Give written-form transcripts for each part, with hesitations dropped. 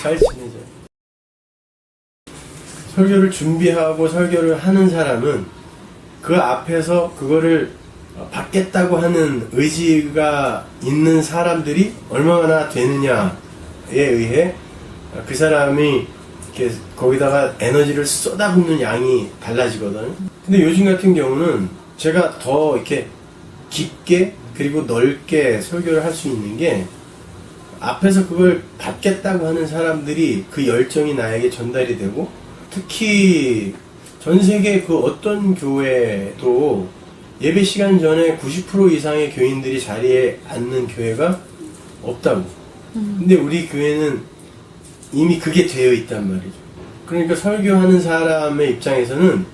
잘 지내죠. 설교를 준비하고 설교를 하는 사람은 그 앞에서 그거를 받겠다고 하는 의지가 있는 사람들이 얼마나 되느냐에 의해 그 사람이 이렇게 거기다가 에너지를 쏟아붓는 양이 달라지거든. 근데 요즘 같은 경우는 제가 더 이렇게 깊게 그리고 넓게 설교를 할 수 있는 게 앞에서 그걸 받겠다고 하는 사람들이 그 열정이 나에게 전달이 되고, 특히 전 세계 그 어떤 교회도 예배 시간 전에 90% 이상의 교인들이 자리에 앉는 교회가 없다고. 근데 우리 교회는 이미 그게 되어 있단 말이죠. 그러니까 설교하는 사람의 입장에서는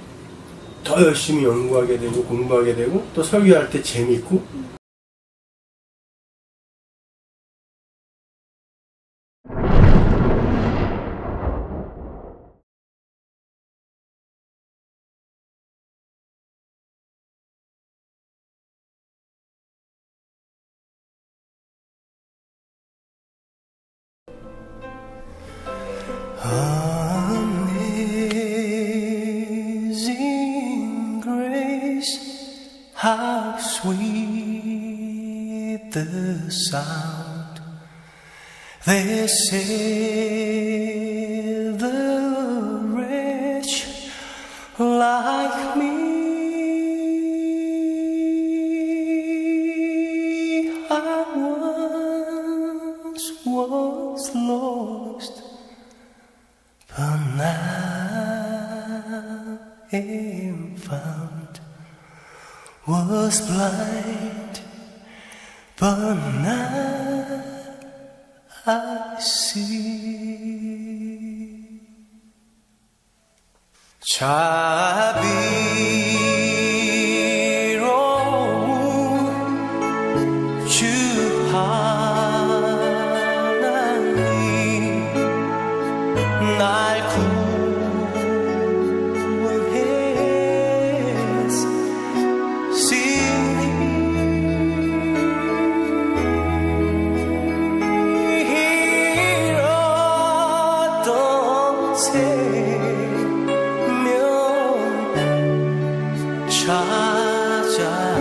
더 열심히 연구하게 되고 공부하게 되고 또 설교할 때 재밌고. Amazing grace, how sweet the sound that saved the wretch like me. I once was lost, but now am found. Was blind, but now I see. 자비로운 주 하나님 날 찾았고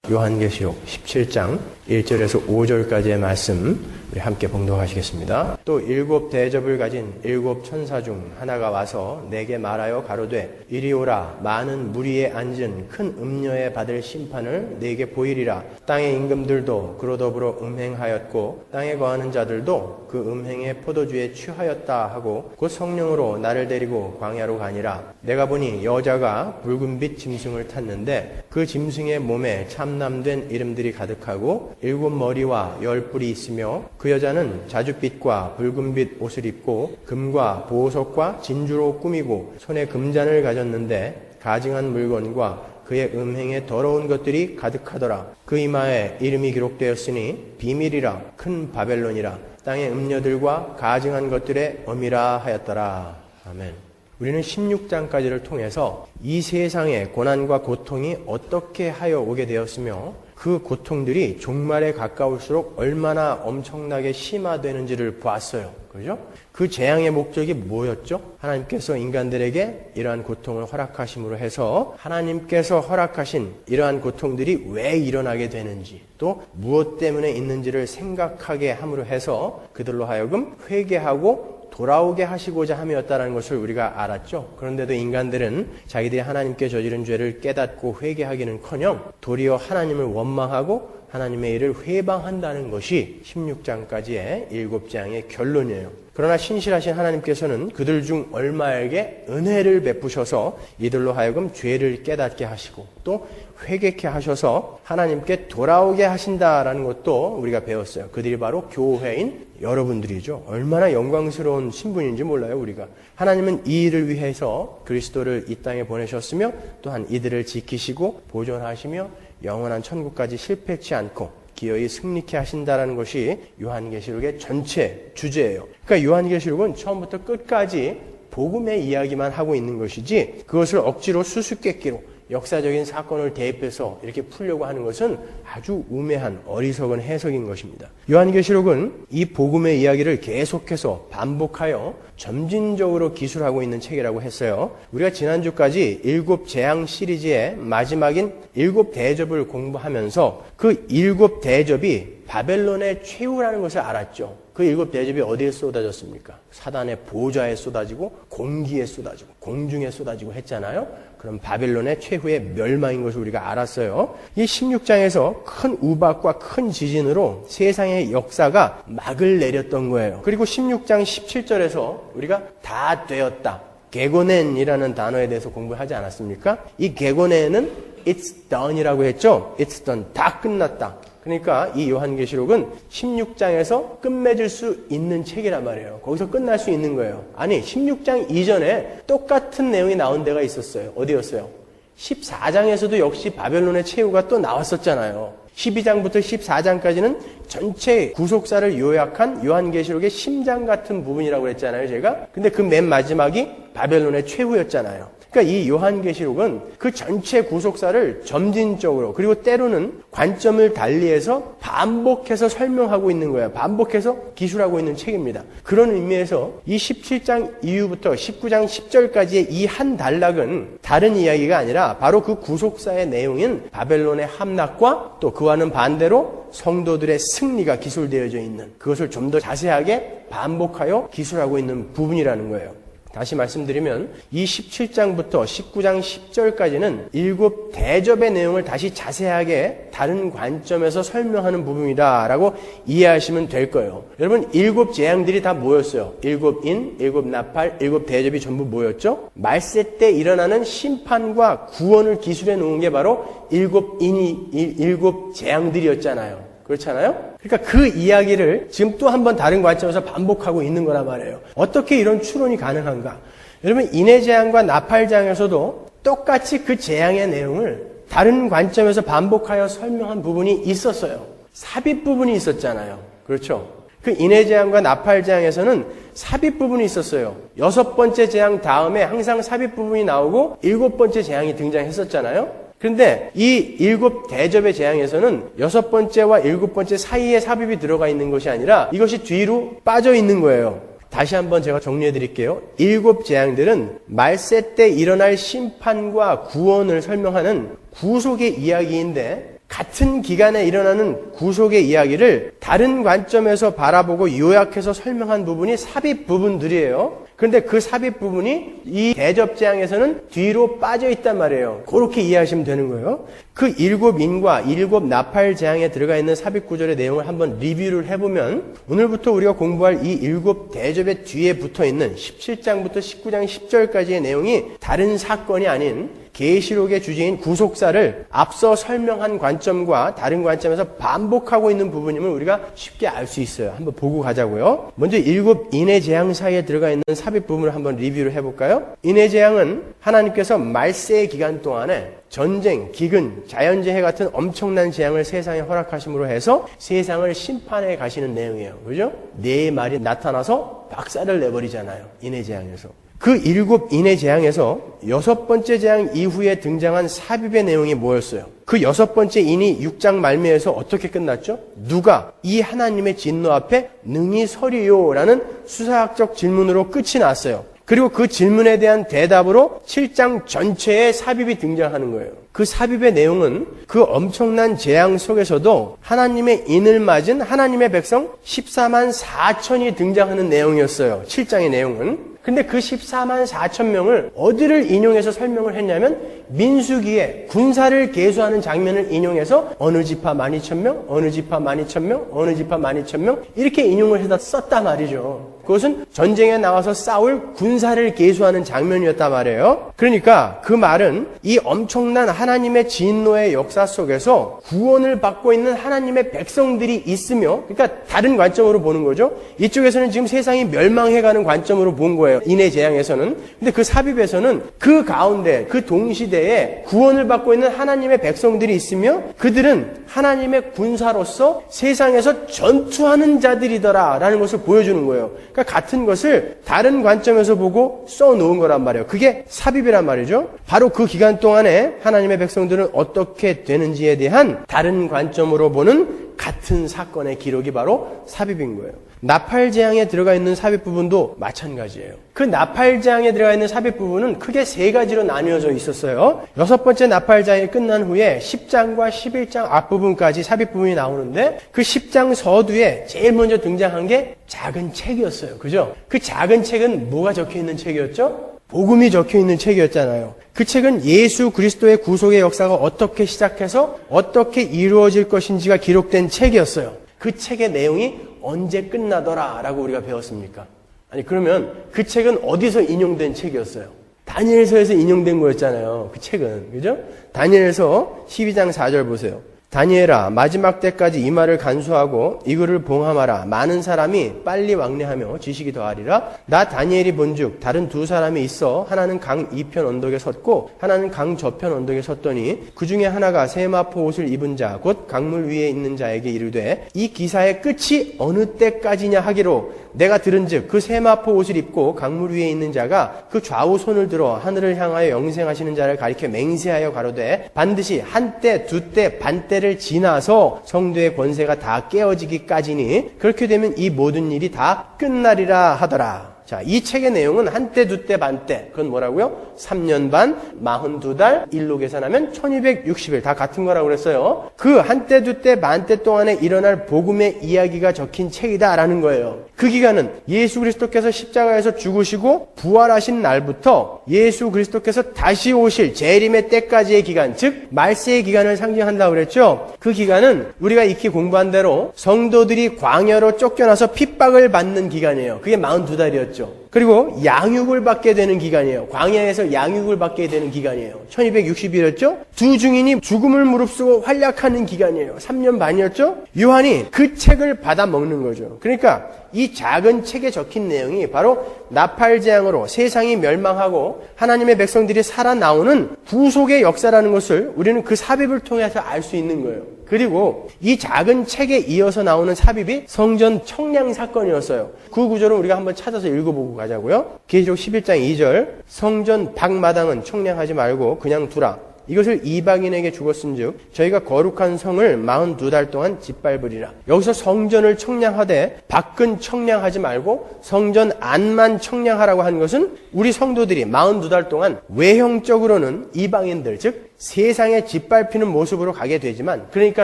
요한계시록 17장 1절에서 5절까지의 말씀 우리 함께 봉독하시겠습니다. 또 7 대접을 가진 7 천사 중 하나가 와서 내게 말하여 가로되 이리 오라. 많은 무리에 앉은 큰 음녀에 받을 심판을 내게 보이리라. 땅의 임금들도 그로 더불어 음행하였고 땅에 거하는 자들도 그 음행의 포도주에 취하였다 하고 곧 성령으로 나를 데리고 광야로 가니라. 내가 보니 여자가 붉은빛 짐승을 탔는데 그 짐승의 몸에 참남된 이름들이 가득하고 7 머리와 10 뿔이 있으며 그 여자는 자줏빛과 붉은빛 옷을 입고 금과 보석과 진주로 꾸미고 손에 금잔을 가졌는데 가증한 물건과 그의 음행에 더러운 것들이 가득하더라. 그 이마에 이름이 기록되었으니 비밀이라 큰 바벨론이라 땅의 음녀들과 가증한 것들의 엄이라 하였더라. 아멘. 우리는 16장까지를 통해서 이 세상의 고난과 고통이 어떻게 하여 오게 되었으며 그 고통들이 종말에 가까울수록 얼마나 엄청나게 심화되는지를 보았어요. 그죠? 그 재앙의 목적이 뭐였죠? 하나님께서 인간들에게 이러한 고통을 허락하심으로 해서 하나님께서 허락하신 이러한 고통들이 왜 일어나게 되는지 또 무엇 때문에 있는지를 생각하게 함으로 해서 그들로 하여금 회개하고 돌아오게 하시고자 함이었다는 것을 우리가 알았죠. 그런데도 인간들은 자기들이 하나님께 저지른 죄를 깨닫고 회개하기는커녕 도리어 하나님을 원망하고 하나님의 일을 회방한다는 것이 16장까지의 7장의 결론이에요. 그러나 신실하신 하나님께서는 그들 중 얼마에게 은혜를 베푸셔서 이들로 하여금 죄를 깨닫게 하시고 또 회개케 하셔서 하나님께 돌아오게 하신다라는 것도 우리가 배웠어요. 그들이 바로 교회인 여러분들이죠. 얼마나 영광스러운 신분인지 몰라요, 우리가. 하나님은 이 일을 위해서 그리스도를 이 땅에 보내셨으며 또한 이들을 지키시고 보존하시며 영원한 천국까지 실패치 않고 기어이 승리케 하신다라는 것이 요한계시록의 전체 주제예요. 그러니까 요한계시록은 처음부터 끝까지 복음의 이야기만 하고 있는 것이지 그것을 억지로 수수께끼로 역사적인 사건을 대입해서 이렇게 풀려고 하는 것은 아주 우매한 어리석은 해석인 것입니다. 요한계시록은 이 복음의 이야기를 계속해서 반복하여 점진적으로 기술하고 있는 책이라고 했어요. 우리가 지난주까지 7 재앙 시리즈의 마지막인 7 대접을 공부하면서 그 7 대접이 바벨론의 최후라는 것을 알았죠. 그 7 대접이 어디에 쏟아졌습니까? 사단의 보좌에 쏟아지고 공기에 쏟아지고 공중에 쏟아지고 했잖아요. 그럼 바벨론의 최후의 멸망인 것을 우리가 알았어요. 이 16장에서 큰 우박과 큰 지진으로 세상의 역사가 막을 내렸던 거예요. 그리고 16장 17절에서 우리가 다 되었다. 게고넨이라는 단어에 대해서 공부하지 않았습니까? 이 게고넨은 it's done이라고 했죠. it's done. 다 끝났다. 그러니까 이 요한계시록은 16장에서 끝맺을 수 있는 책이란 말이에요. 거기서 끝날 수 있는 거예요. 아니 16장 이전에 똑같은 내용이 나온 데가 있었어요. 어디였어요? 14장에서도 역시 바벨론의 최후가 또 나왔었잖아요. 12장부터 14장까지는 전체 구속사를 요약한 요한계시록의 심장 같은 부분이라고 했잖아요, 제가. 근데 그 맨 마지막이 바벨론의 최후였잖아요. 그러니까 이 요한계시록은 그 전체 구속사를 점진적으로 그리고 때로는 관점을 달리해서 반복해서 설명하고 있는 거예요. 반복해서 기술하고 있는 책입니다. 그런 의미에서 이 17장 이후부터 19장 10절까지의 이 한 단락은 다른 이야기가 아니라 바로 그 구속사의 내용인 바벨론의 함락과 또 그와는 반대로 성도들의 승리가 기술되어져 있는 그것을 좀 더 자세하게 반복하여 기술하고 있는 부분이라는 거예요. 다시 말씀드리면 이 17장부터 19장 10절까지는 7 대접의 내용을 다시 자세하게 다른 관점에서 설명하는 부분이다라고 이해하시면 될 거예요. 여러분 7 재앙들이 다 뭐였어요? 7 인, 7 나팔, 7 대접이 전부 뭐였죠? 말세 때 일어나는 심판과 구원을 기술해 놓은 게 바로 7 인이 7 재앙들이었잖아요. 그렇잖아요? 그러니까 그 이야기를 지금 또 한 번 다른 관점에서 반복하고 있는 거란 말이에요. 어떻게 이런 추론이 가능한가? 여러분 인해 재앙과 나팔 재앙에서도 똑같이 그 재앙의 내용을 다른 관점에서 반복하여 설명한 부분이 있었어요. 삽입 부분이 있었잖아요. 그렇죠? 그 인해 재앙과 나팔 재앙에서는 삽입 부분이 있었어요. 6번째 재앙 다음에 항상 삽입 부분이 나오고 7번째 재앙이 등장했었잖아요. 그런데 이 7 대접의 재앙에서는 6번째와 7번째 사이에 삽입이 들어가 있는 것이 아니라 이것이 뒤로 빠져 있는 거예요. 다시 한번 제가 정리해 드릴게요. 7 재앙들은 말세 때 일어날 심판과 구원을 설명하는 구속의 이야기인데 같은 기간에 일어나는 구속의 이야기를 다른 관점에서 바라보고 요약해서 설명한 부분이 삽입 부분들이에요. 그런데 그 삽입 부분이 이 대접재앙에서는 뒤로 빠져 있단 말이에요. 그렇게 이해하시면 되는 거예요. 그 7인과 7 나팔재앙에 들어가 있는 삽입 구절의 내용을 한번 리뷰를 해보면 오늘부터 우리가 공부할 이 7 대접의 뒤에 붙어있는 17장부터 19장 10절까지의 내용이 다른 사건이 아닌 계시록의 주제인 구속사를 앞서 설명한 관점과 다른 관점에서 반복하고 있는 부분임을 우리가 쉽게 알 수 있어요. 한번 보고 가자고요. 먼저 7 인의 재앙 사이에 들어가 있는 삽입 부분을 한번 리뷰를 해볼까요? 인의 재앙은 하나님께서 말세의 기간 동안에 전쟁, 기근, 자연재해 같은 엄청난 재앙을 세상에 허락하심으로 해서 세상을 심판해 가시는 내용이에요. 그죠? 네 말이 나타나서 박살을 내버리잖아요. 인의 재앙에서. 그 7 인의 재앙에서 6번째 재앙 이후에 등장한 삽입의 내용이 뭐였어요? 그 6번째 인이 6장 말미에서 어떻게 끝났죠? 누가 이 하나님의 진노 앞에 능히 서리요? 라는 수사학적 질문으로 끝이 났어요. 그리고 그 질문에 대한 대답으로 7장 전체에 삽입이 등장하는 거예요. 그 삽입의 내용은 그 엄청난 재앙 속에서도 하나님의 인을 맞은 하나님의 백성 14만 4천이 등장하는 내용이었어요. 7장의 내용은. 근데 그 14만 4천 명을 어디를 인용해서 설명을 했냐면 민수기에 군사를 계수하는 장면을 인용해서 어느 지파 12,000명, 어느 지파 12,000명, 어느 지파 12,000명 이렇게 인용을 해서 썼단 말이죠. 그것은 전쟁에 나와서 싸울 군사를 계수하는 장면이었단 말이에요. 그러니까 그 말은 이 엄청난 하나님의 진노의 역사 속에서 구원을 받고 있는 하나님의 백성들이 있으며, 그러니까 다른 관점으로 보는 거죠. 이쪽에서는 지금 세상이 멸망해가는 관점으로 본 거예요. 인의 재앙에서는. 근데 그 삽입에서는 그 가운데, 그 동시대에 구원을 받고 있는 하나님의 백성들이 있으며 그들은 하나님의 군사로서 세상에서 전투하는 자들이더라 라는 것을 보여주는 거예요. 그러니까 같은 것을 다른 관점에서 보고 써놓은 거란 말이에요. 그게 삽입이란 말이죠. 바로 그 기간 동안에 하나님의 백성들은 어떻게 되는지에 대한 다른 관점으로 보는 같은 사건의 기록이 바로 삽입인 거예요. 나팔재앙에 들어가 있는 삽입 부분도 마찬가지예요. 그 나팔재앙에 들어가 있는 삽입 부분은 크게 3가지로 나뉘어져 있었어요. 6번째 나팔재앙이 끝난 후에 10장과 11장 앞부분까지 삽입 부분이 나오는데 그 10장 서두에 제일 먼저 등장한 게 작은 책이었어요. 그죠? 그 작은 책은 뭐가 적혀 있는 책이었죠? 복음이 적혀 있는 책이었잖아요. 그 책은 예수 그리스도의 구속의 역사가 어떻게 시작해서 어떻게 이루어질 것인지가 기록된 책이었어요. 그 책의 내용이 언제 끝나더라 라고 우리가 배웠습니까? 아니 그러면 그 책은 어디서 인용된 책이었어요? 다니엘서에서 인용된 거였잖아요. 그 책은. 그죠? 다니엘서 12장 4절 보세요. 다니엘아 마지막 때까지 이 말을 간수하고 이 글을 봉함하라. 많은 사람이 빨리 왕래하며 지식이 더하리라. 나 다니엘이 본즉 다른 2사람이 있어 하나는 강 이편 언덕에 섰고 하나는 강 저편 언덕에 섰더니 그 중에 하나가 세마포 옷을 입은 자 곧 강물 위에 있는 자에게 이르되 이 기사의 끝이 어느 때까지냐 하기로 내가 들은즉 그 세마포 옷을 입고 강물 위에 있는 자가 그 좌우 손을 들어 하늘을 향하여 영생하시는 자를 가리켜 맹세하여 가로되 반드시 한때 두때 반때를 지나서 성도의 권세가 다 깨어지기까지니 그렇게 되면 이 모든 일이 다 끝나리라 하더라. 자, 이 책의 내용은 한때, 두때, 반때. 그건 뭐라고요? 3년 반, 42달, 일로 계산하면 1260일. 다 같은 거라고 그랬어요. 그 한때, 두때, 반때 동안에 일어날 복음의 이야기가 적힌 책이다라는 거예요. 그 기간은 예수 그리스도께서 십자가에서 죽으시고 부활하신 날부터 예수 그리스도께서 다시 오실 재림의 때까지의 기간, 즉 말세의 기간을 상징한다고 그랬죠. 그 기간은 우리가 익히 공부한 대로 성도들이 광야로 쫓겨나서 핍박을 받는 기간이에요. 그게 42달이었죠. 그리고 양육을 받게 되는 기간이에요. 광야에서 양육을 받게 되는 기간이에요. 1260일이었죠. 두 증인이 죽음을 무릅쓰고 활약하는 기간이에요. 3년 반이었죠. 요한이 그 책을 받아 먹는 거죠. 그러니까 이 작은 책에 적힌 내용이 바로 나팔재앙으로 세상이 멸망하고 하나님의 백성들이 살아나오는 구속의 역사라는 것을 우리는 그 삽입을 통해서 알 수 있는 거예요. 그리고 이 작은 책에 이어서 나오는 삽입이 성전 청량 사건이었어요. 그 구절을 우리가 한번 찾아서 읽어보고 가자고요. 계시록 11장 2절 성전 밖마당은 청량하지 말고 그냥 두라. 이것을 이방인에게 주었은즉 저희가 거룩한 성을 42달 동안 짓밟으리라. 여기서 성전을 청량하되 밖은 청량하지 말고 성전 안만 청량하라고 한 것은 우리 성도들이 42달 동안 외형적으로는 이방인들, 즉 세상에 짓밟히는 모습으로 가게 되지만, 그러니까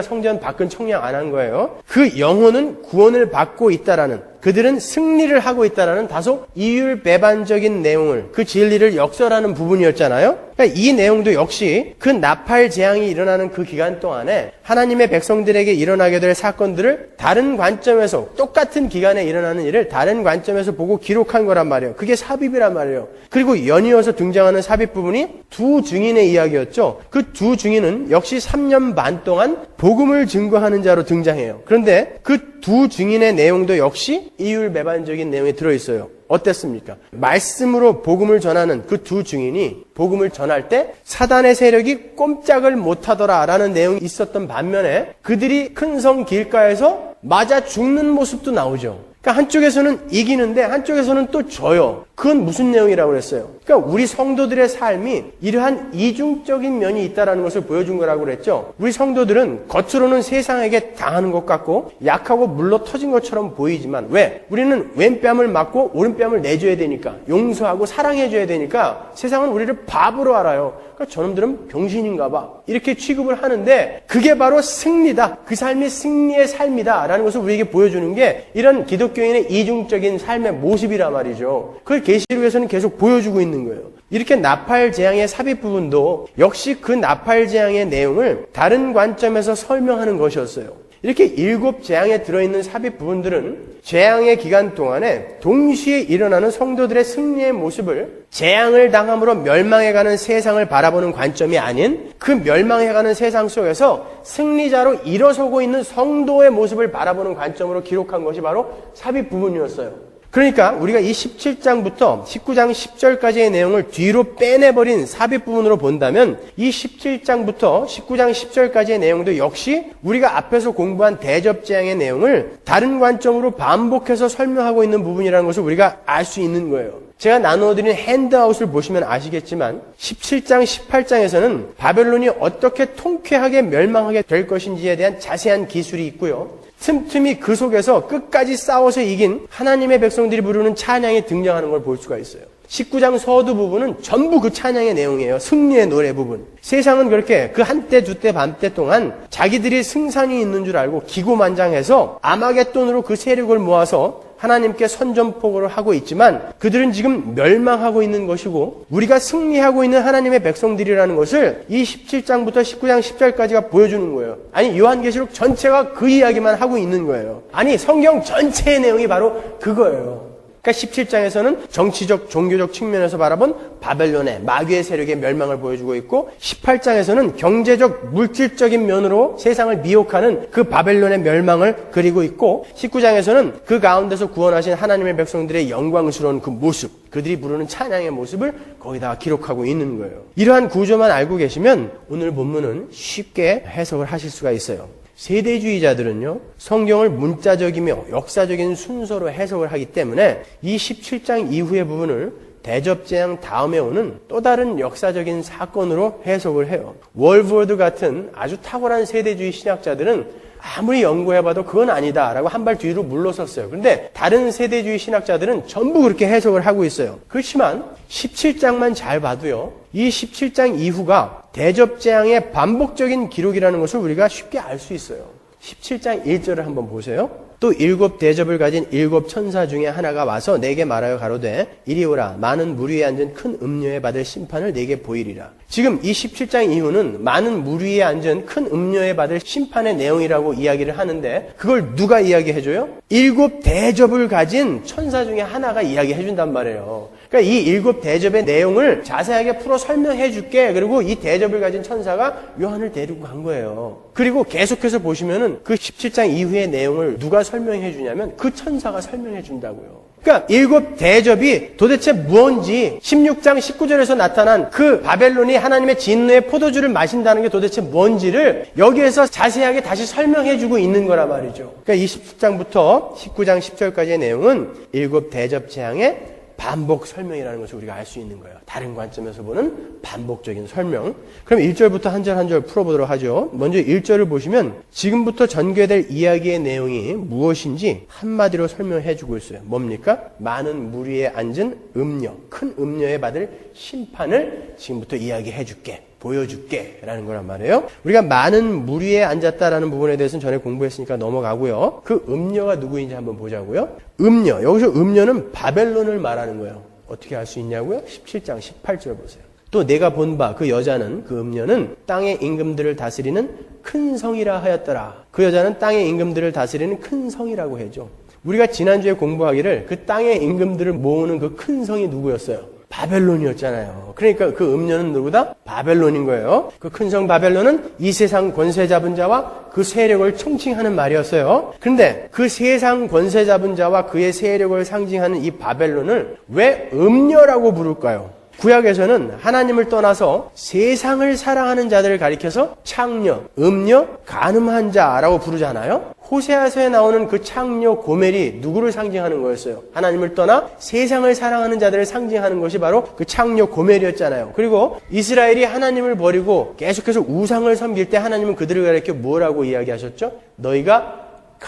성전 밖은 청량 안 한 거예요. 그 영혼은 구원을 받고 있다라는, 그들은 승리를 하고 있다라는 다소 이율배반적인 내용을, 그 진리를 역설하는 부분이었잖아요. 그러니까 이 내용도 역시 그 나팔 재앙이 일어나는 그 기간 동안에 하나님의 백성들에게 일어나게 될 사건들을 다른 관점에서, 똑같은 기간에 일어나는 일을 다른 관점에서 보고 기록한 거란 말이에요. 그게 삽입이란 말이에요. 그리고 연이어서 등장하는 삽입 부분이 두 증인의 이야기였죠. 그 두 증인은 역시 3년 반 동안 복음을 증거하는 자로 등장해요. 그런데 그 두 증인의 내용도 역시 이율배반적인 내용이 들어있어요. 어땠습니까? 말씀으로 복음을 전하는 그 두 증인이 복음을 전할 때 사단의 세력이 꼼짝을 못하더라라는 내용이 있었던 반면에 그들이 큰 성 길가에서 맞아 죽는 모습도 나오죠. 그러니까 한쪽에서는 이기는데 한쪽에서는 또 져요. 그건 무슨 내용이라고 그랬어요? 그러니까 우리 성도들의 삶이 이러한 이중적인 면이 있다는 것을 보여준 거라고 그랬죠. 우리 성도들은 겉으로는 세상에게 당하는 것 같고 약하고 물러 터진 것처럼 보이지만, 왜? 우리는 왼뺨을 맞고 오른뺨을 내줘야 되니까, 용서하고 사랑해줘야 되니까 세상은 우리를 바보로 알아요. 그러니까 저놈들은 병신인가 봐, 이렇게 취급을 하는데, 그게 바로 승리다, 그 삶이 승리의 삶이다 라는 것을 우리에게 보여주는 게 이런 기독교인의 이중적인 삶의 모습이란 말이죠. 그걸 계시록에서는 계속 보여주고 있는 거예요. 이렇게 나팔 재앙의 삽입 부분도 역시 그 나팔 재앙의 내용을 다른 관점에서 설명하는 것이었어요. 이렇게 7 재앙에 들어있는 삽입 부분들은 재앙의 기간 동안에 동시에 일어나는 성도들의 승리의 모습을 재앙을 당함으로 멸망해가는 세상을 바라보는 관점이 아닌 그 멸망해가는 세상 속에서 승리자로 일어서고 있는 성도의 모습을 바라보는 관점으로 기록한 것이 바로 삽입 부분이었어요. 그러니까 우리가 이 17장부터 19장 10절까지의 내용을 뒤로 빼내버린 삽입 부분으로 본다면 이 17장부터 19장 10절까지의 내용도 역시 우리가 앞에서 공부한 대접재앙의 내용을 다른 관점으로 반복해서 설명하고 있는 부분이라는 것을 우리가 알 수 있는 거예요. 제가 나누어드린 핸드아웃을 보시면 아시겠지만 17장, 18장에서는 바벨론이 어떻게 통쾌하게 멸망하게 될 것인지에 대한 자세한 기술이 있고요. 틈틈이 그 속에서 끝까지 싸워서 이긴 하나님의 백성들이 부르는 찬양이 등장하는 걸 볼 수가 있어요. 19장 서두 부분은 전부 그 찬양의 내용이에요. 승리의 노래 부분. 세상은 그렇게 그 한때 두때 반때 동안 자기들이 승산이 있는 줄 알고 기고만장해서 아마겟돈으로 그 세력을 모아서 하나님께 선전포고를 하고 있지만 그들은 지금 멸망하고 있는 것이고 우리가 승리하고 있는 하나님의 백성들이라는 것을 이 17장부터 19장 10절까지가 보여주는 거예요. 아니, 요한계시록 전체가 그 이야기만 하고 있는 거예요. 아니, 성경 전체의 내용이 바로 그거예요. 그러니까 17장에서는 정치적, 종교적 측면에서 바라본 바벨론의 마귀의 세력의 멸망을 보여주고 있고 18장에서는 경제적, 물질적인 면으로 세상을 미혹하는 그 바벨론의 멸망을 그리고 있고 19장에서는 그 가운데서 구원하신 하나님의 백성들의 영광스러운 그 모습, 그들이 부르는 찬양의 모습을 거기다가 기록하고 있는 거예요. 이러한 구조만 알고 계시면 오늘 본문은 쉽게 해석을 하실 수가 있어요. 세대주의자들은요, 성경을 문자적이며 역사적인 순서로 해석을 하기 때문에 이 17장 이후의 부분을 대접재앙 다음에 오는 또 다른 역사적인 사건으로 해석을 해요. 월브워드 같은 아주 탁월한 세대주의 신학자들은 아무리 연구해봐도 그건 아니다 라고 한 발 뒤로 물러섰어요. 그런데 다른 세대주의 신학자들은 전부 그렇게 해석을 하고 있어요. 그렇지만 17장만 잘 봐도요, 이 17장 이후가 대접재앙의 반복적인 기록이라는 것을 우리가 쉽게 알 수 있어요. 17장 1절을 한번 보세요. 또 7 대접을 가진 7 천사 중에 하나가 와서 내게 말하여 가로되 이리 오라, 많은 물 위에 앉은 큰 음료에 받을 심판을 내게 보이리라. 지금 이 17장 이후는 많은 물 위에 앉은 큰 음료에 받을 심판의 내용이라고 이야기를 하는데 그걸 누가 이야기해줘요? 7 대접을 가진 천사 중에 하나가 이야기해준단 말이에요. 그러니까 이 7 대접의 내용을 자세하게 풀어 설명해줄게. 그리고 이 대접을 가진 천사가 요한을 데리고 간 거예요. 그리고 계속해서 보시면은 그 17장 이후의 내용을 누가 설명해 주냐면 그 천사가 설명해 준다고요. 그러니까 7 대접이 도대체 무엇인지 16장 19절에서 나타난 그 바벨론이 하나님의 진노의 포도주를 마신다는 게 도대체 뭔지를 여기에서 자세하게 다시 설명해 주고 있는 거란 말이죠. 그러니까 27장부터 19장 10절까지의 내용은 7 대접 재앙의 반복 설명이라는 것을 우리가 알 수 있는 거예요. 다른 관점에서 보는 반복적인 설명. 그럼 1절부터 한 절 한 절 풀어보도록 하죠. 먼저 1절을 보시면 지금부터 전개될 이야기의 내용이 무엇인지 한마디로 설명해 주고 있어요. 뭡니까? 많은 무리에 앉은 음녀, 큰 음녀에 받을 심판을 지금부터 이야기해 줄게. 보여줄게 라는 거란 말이에요. 우리가 많은 무리에 앉았다라는 부분에 대해서는 전에 공부했으니까 넘어가고요. 그 음녀가 누구인지 한번 보자고요. 음녀, 여기서 음녀는 바벨론을 말하는 거예요. 어떻게 알 수 있냐고요? 17장 18절 보세요. 또 내가 본 바 그 여자는, 그 음녀는 땅의 임금들을 다스리는 큰 성이라 하였더라. 그 여자는 땅의 임금들을 다스리는 큰 성이라고 해죠. 우리가 지난주에 공부하기를 그 땅의 임금들을 모으는 그 큰 성이 누구였어요? 바벨론이었잖아요. 그러니까 그 음녀는 누구다? 바벨론인 거예요. 그 큰 성 바벨론은 이 세상 권세 잡은 자와 그 세력을 총칭하는 말이었어요. 그런데 그 세상 권세 잡은 자와 그의 세력을 상징하는 이 바벨론을 왜 음녀라고 부를까요? 구약에서는 하나님을 떠나서 세상을 사랑하는 자들을 가리켜서 창녀, 음녀, 간음한 자라고 부르잖아요. 호세아서에 나오는 그 창녀 고멜이 누구를 상징하는 거였어요? 하나님을 떠나 세상을 사랑하는 자들을 상징하는 것이 바로 그 창녀 고멜이었잖아요. 그리고 이스라엘이 하나님을 버리고 계속해서 우상을 섬길 때 하나님은 그들을 가리켜 뭐라고 이야기하셨죠? 너희가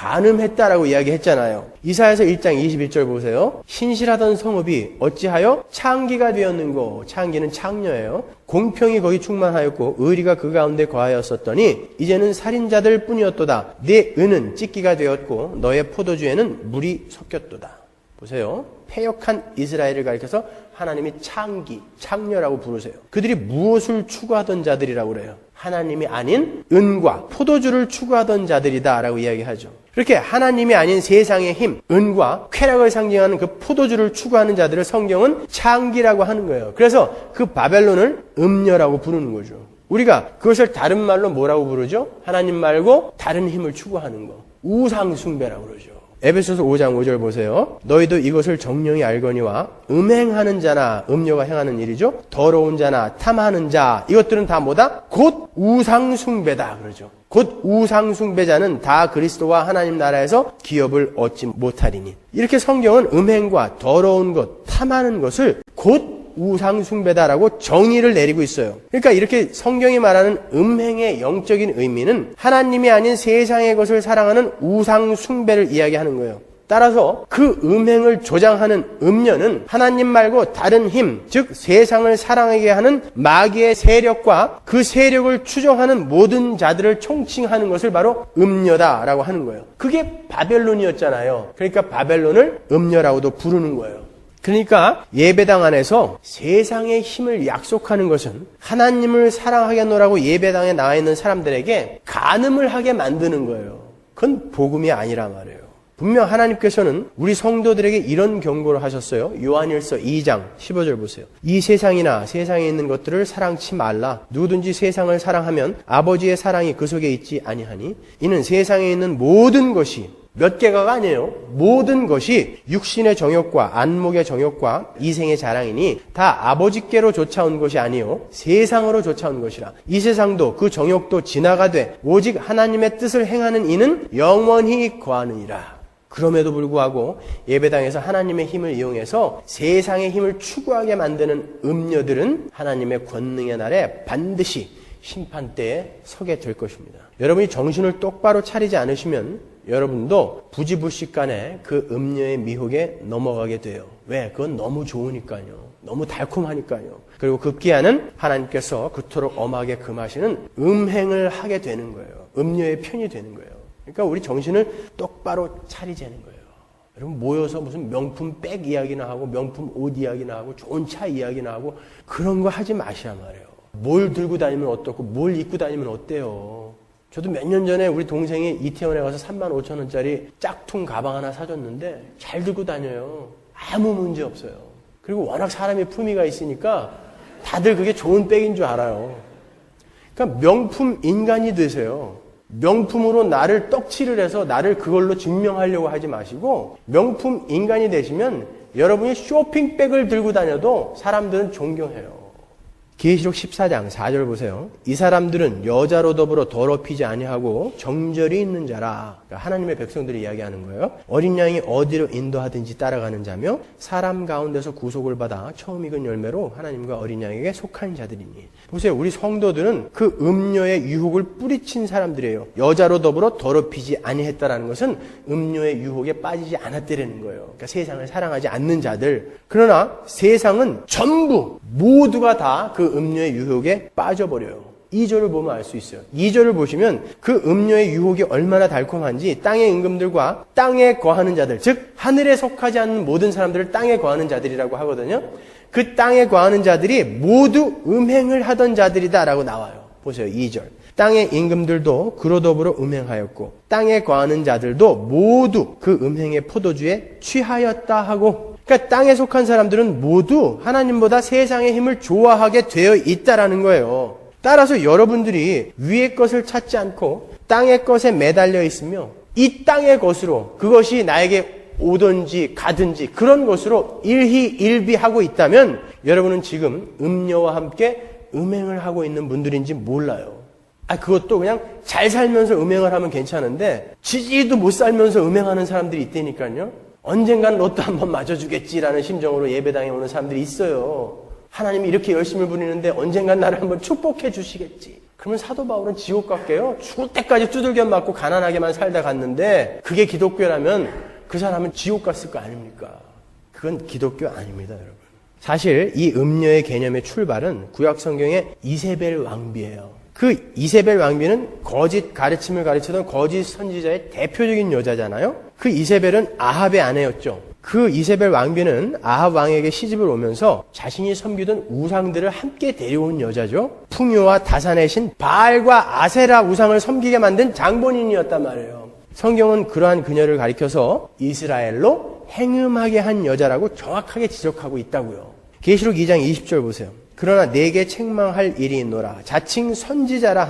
간음했다라고 이야기했잖아요. 이사야서 1장 21절 보세요. 신실하던 성읍이 어찌하여 창기가 되었는고. 창기는 창녀예요. 공평이 거기 충만하였고 의리가 그 가운데 거하였었더니 이제는 살인자들 뿐이었도다. 내 은은 찢기가 되었고 너의 포도주에는 물이 섞였도다. 보세요. 패역한 이스라엘을 가리켜서 하나님이 창기, 창녀라고 부르세요. 그들이 무엇을 추구하던 자들이라고 그래요? 하나님이 아닌 은과 포도주를 추구하던 자들이다 라고 이야기하죠. 이렇게 하나님이 아닌 세상의 힘, 은과 쾌락을 상징하는 그 포도주를 추구하는 자들을 성경은 창기라고 하는 거예요. 그래서 그 바벨론을 음녀라고 부르는 거죠. 우리가 그것을 다른 말로 뭐라고 부르죠? 하나님 말고 다른 힘을 추구하는 거. 우상숭배라고 그러죠. 에베소서 5장 5절 보세요. 너희도 이것을 정령이 알거니와 음행하는 자나 음녀가 행하는 일이죠. 더러운 자나 탐하는 자 이것들은 다 뭐다? 곧 우상숭배다 그러죠. 곧 우상숭배자는 다 그리스도와 하나님 나라에서 기업을 얻지 못하리니. 이렇게 성경은 음행과 더러운 것, 탐하는 것을 곧 우상숭배다라고 정의를 내리고 있어요. 그러니까 이렇게 성경이 말하는 음행의 영적인 의미는 하나님이 아닌 세상의 것을 사랑하는 우상숭배를 이야기하는 거예요. 따라서 그 음행을 조장하는 음녀는 하나님 말고 다른 힘, 즉 세상을 사랑하게 하는 마귀의 세력과 그 세력을 추종하는 모든 자들을 총칭하는 것을 바로 음녀다라고 하는 거예요. 그게 바벨론이었잖아요. 그러니까 바벨론을 음녀라고도 부르는 거예요. 그러니까 예배당 안에서 세상의 힘을 약속하는 것은 하나님을 사랑하겠노라고 예배당에 나와 있는 사람들에게 간음을 하게 만드는 거예요. 그건 복음이 아니라 말이에요. 분명 하나님께서는 우리 성도들에게 이런 경고를 하셨어요. 요한일서 2장 15절 보세요. 이 세상이나 세상에 있는 것들을 사랑치 말라. 누구든지 세상을 사랑하면 아버지의 사랑이 그 속에 있지 아니하니 이는 세상에 있는 모든 것이 몇 개가가 아니에요. 모든 것이 육신의 정욕과 안목의 정욕과 이생의 자랑이니 다 아버지께로 쫓아온 것이 아니요 세상으로 쫓아온 것이라. 이 세상도 그 정욕도 지나가되 오직 하나님의 뜻을 행하는 이는 영원히 거하느니라. 그럼에도 불구하고 예배당에서 하나님의 힘을 이용해서 세상의 힘을 추구하게 만드는 음녀들은 하나님의 권능의 날에 반드시 심판대에 서게 될 것입니다. 여러분이 정신을 똑바로 차리지 않으시면 여러분도 부지불식간에 그 음녀의 미혹에 넘어가게 돼요. 왜? 그건 너무 좋으니까요. 너무 달콤하니까요. 그리고 급기야는 하나님께서 그토록 엄하게 금하시는 음행을 하게 되는 거예요. 음녀의 편이 되는 거예요. 그러니까 우리 정신을 똑바로 차리자는 거예요. 여러분 모여서 무슨 명품 백 이야기나 하고 명품 옷 이야기나 하고 좋은 차 이야기나 하고 그런 거 하지 마시란 말이에요. 뭘 들고 다니면 어떻고 뭘 입고 다니면 어때요. 저도 몇 년 전에 우리 동생이 이태원에 가서 35,000원짜리 짝퉁 가방 하나 사줬는데 잘 들고 다녀요. 아무 문제 없어요. 그리고 워낙 사람이 품위가 있으니까 다들 그게 좋은 백인 줄 알아요. 그러니까 명품 인간이 되세요. 명품으로 나를 떡칠을 해서 나를 그걸로 증명하려고 하지 마시고 명품 인간이 되시면 여러분이 쇼핑백을 들고 다녀도 사람들은 존경해요. 계시록 14장 4절 보세요. 이 사람들은 여자로 더불어 더럽히지 아니하고 정절이 있는 자라. 그러니까 하나님의 백성들이 이야기하는 거예요. 어린 양이 어디로 인도하든지 따라가는 자며 사람 가운데서 구속을 받아 처음 익은 열매로 하나님과 어린 양에게 속한 자들이니. 보세요. 우리 성도들은 그 음료의 유혹을 뿌리친 사람들이에요. 여자로 더불어 더럽히지 아니했다라는 것은 음료의 유혹에 빠지지 않았다는 거예요. 그러니까 세상을 사랑하지 않는 자들. 그러나 세상은 전부 모두가 다 그 음료의 유혹에 빠져버려요. 2절을 보면 알 수 있어요. 2절을 보시면 그 음료의 유혹이 얼마나 달콤한지 땅의 임금들과 땅에 거하는 자들, 즉 하늘에 속하지 않는 모든 사람들을 땅에 거하는 자들이라고 하거든요. 그 땅에 거하는 자들이 모두 음행을 하던 자들이다라고 나와요. 보세요. 2절. 땅의 임금들도 그로 더불어 음행하였고 땅에 거하는 자들도 모두 그 음행의 포도주에 취하였다 하고, 그러니까 땅에 속한 사람들은 모두 하나님보다 세상의 힘을 좋아하게 되어 있다라는 거예요. 따라서 여러분들이 위의 것을 찾지 않고 땅의 것에 매달려 있으며 이 땅의 것으로 그것이 나에게 오든지 가든지 그런 것으로 일희일비하고 있다면 여러분은 지금 음료와 함께 음행을 하고 있는 분들인지 몰라요. 그것도 그냥 잘 살면서 음행을 하면 괜찮은데 지지도 못 살면서 음행하는 사람들이 있다니까요. 언젠간 로또 한번 맞아주겠지라는 심정으로 예배당에 오는 사람들이 있어요. 하나님이 이렇게 열심을 부리는데 언젠간 나를 한번 축복해 주시겠지. 그러면 사도 바울은 지옥 갈게요. 죽을 때까지 두들겨 맞고 가난하게만 살다 갔는데 그게 기독교라면 그 사람은 지옥 갔을 거 아닙니까? 그건 기독교 아닙니다, 여러분. 사실 이 음료의 개념의 출발은 구약 성경의 이세벨 왕비예요. 그 이세벨 왕비는 거짓 가르침을 가르치던 거짓 선지자의 대표적인 여자잖아요. 그 이세벨은 아합의 아내였죠. 그 이세벨 왕비는 아합 왕에게 시집을 오면서 자신이 섬기던 우상들을 함께 데려온 여자죠. 풍요와 다산의 신 바알과 아세라 우상을 섬기게 만든 장본인이었단 말이에요. 성경은 그러한 그녀를 가리켜서 이스라엘로 행음하게 한 여자라고 정확하게 지적하고 있다고요. 계시록 2장 20절 보세요. 그러나 내게 책망할 일이 있노라. 자칭 선지자라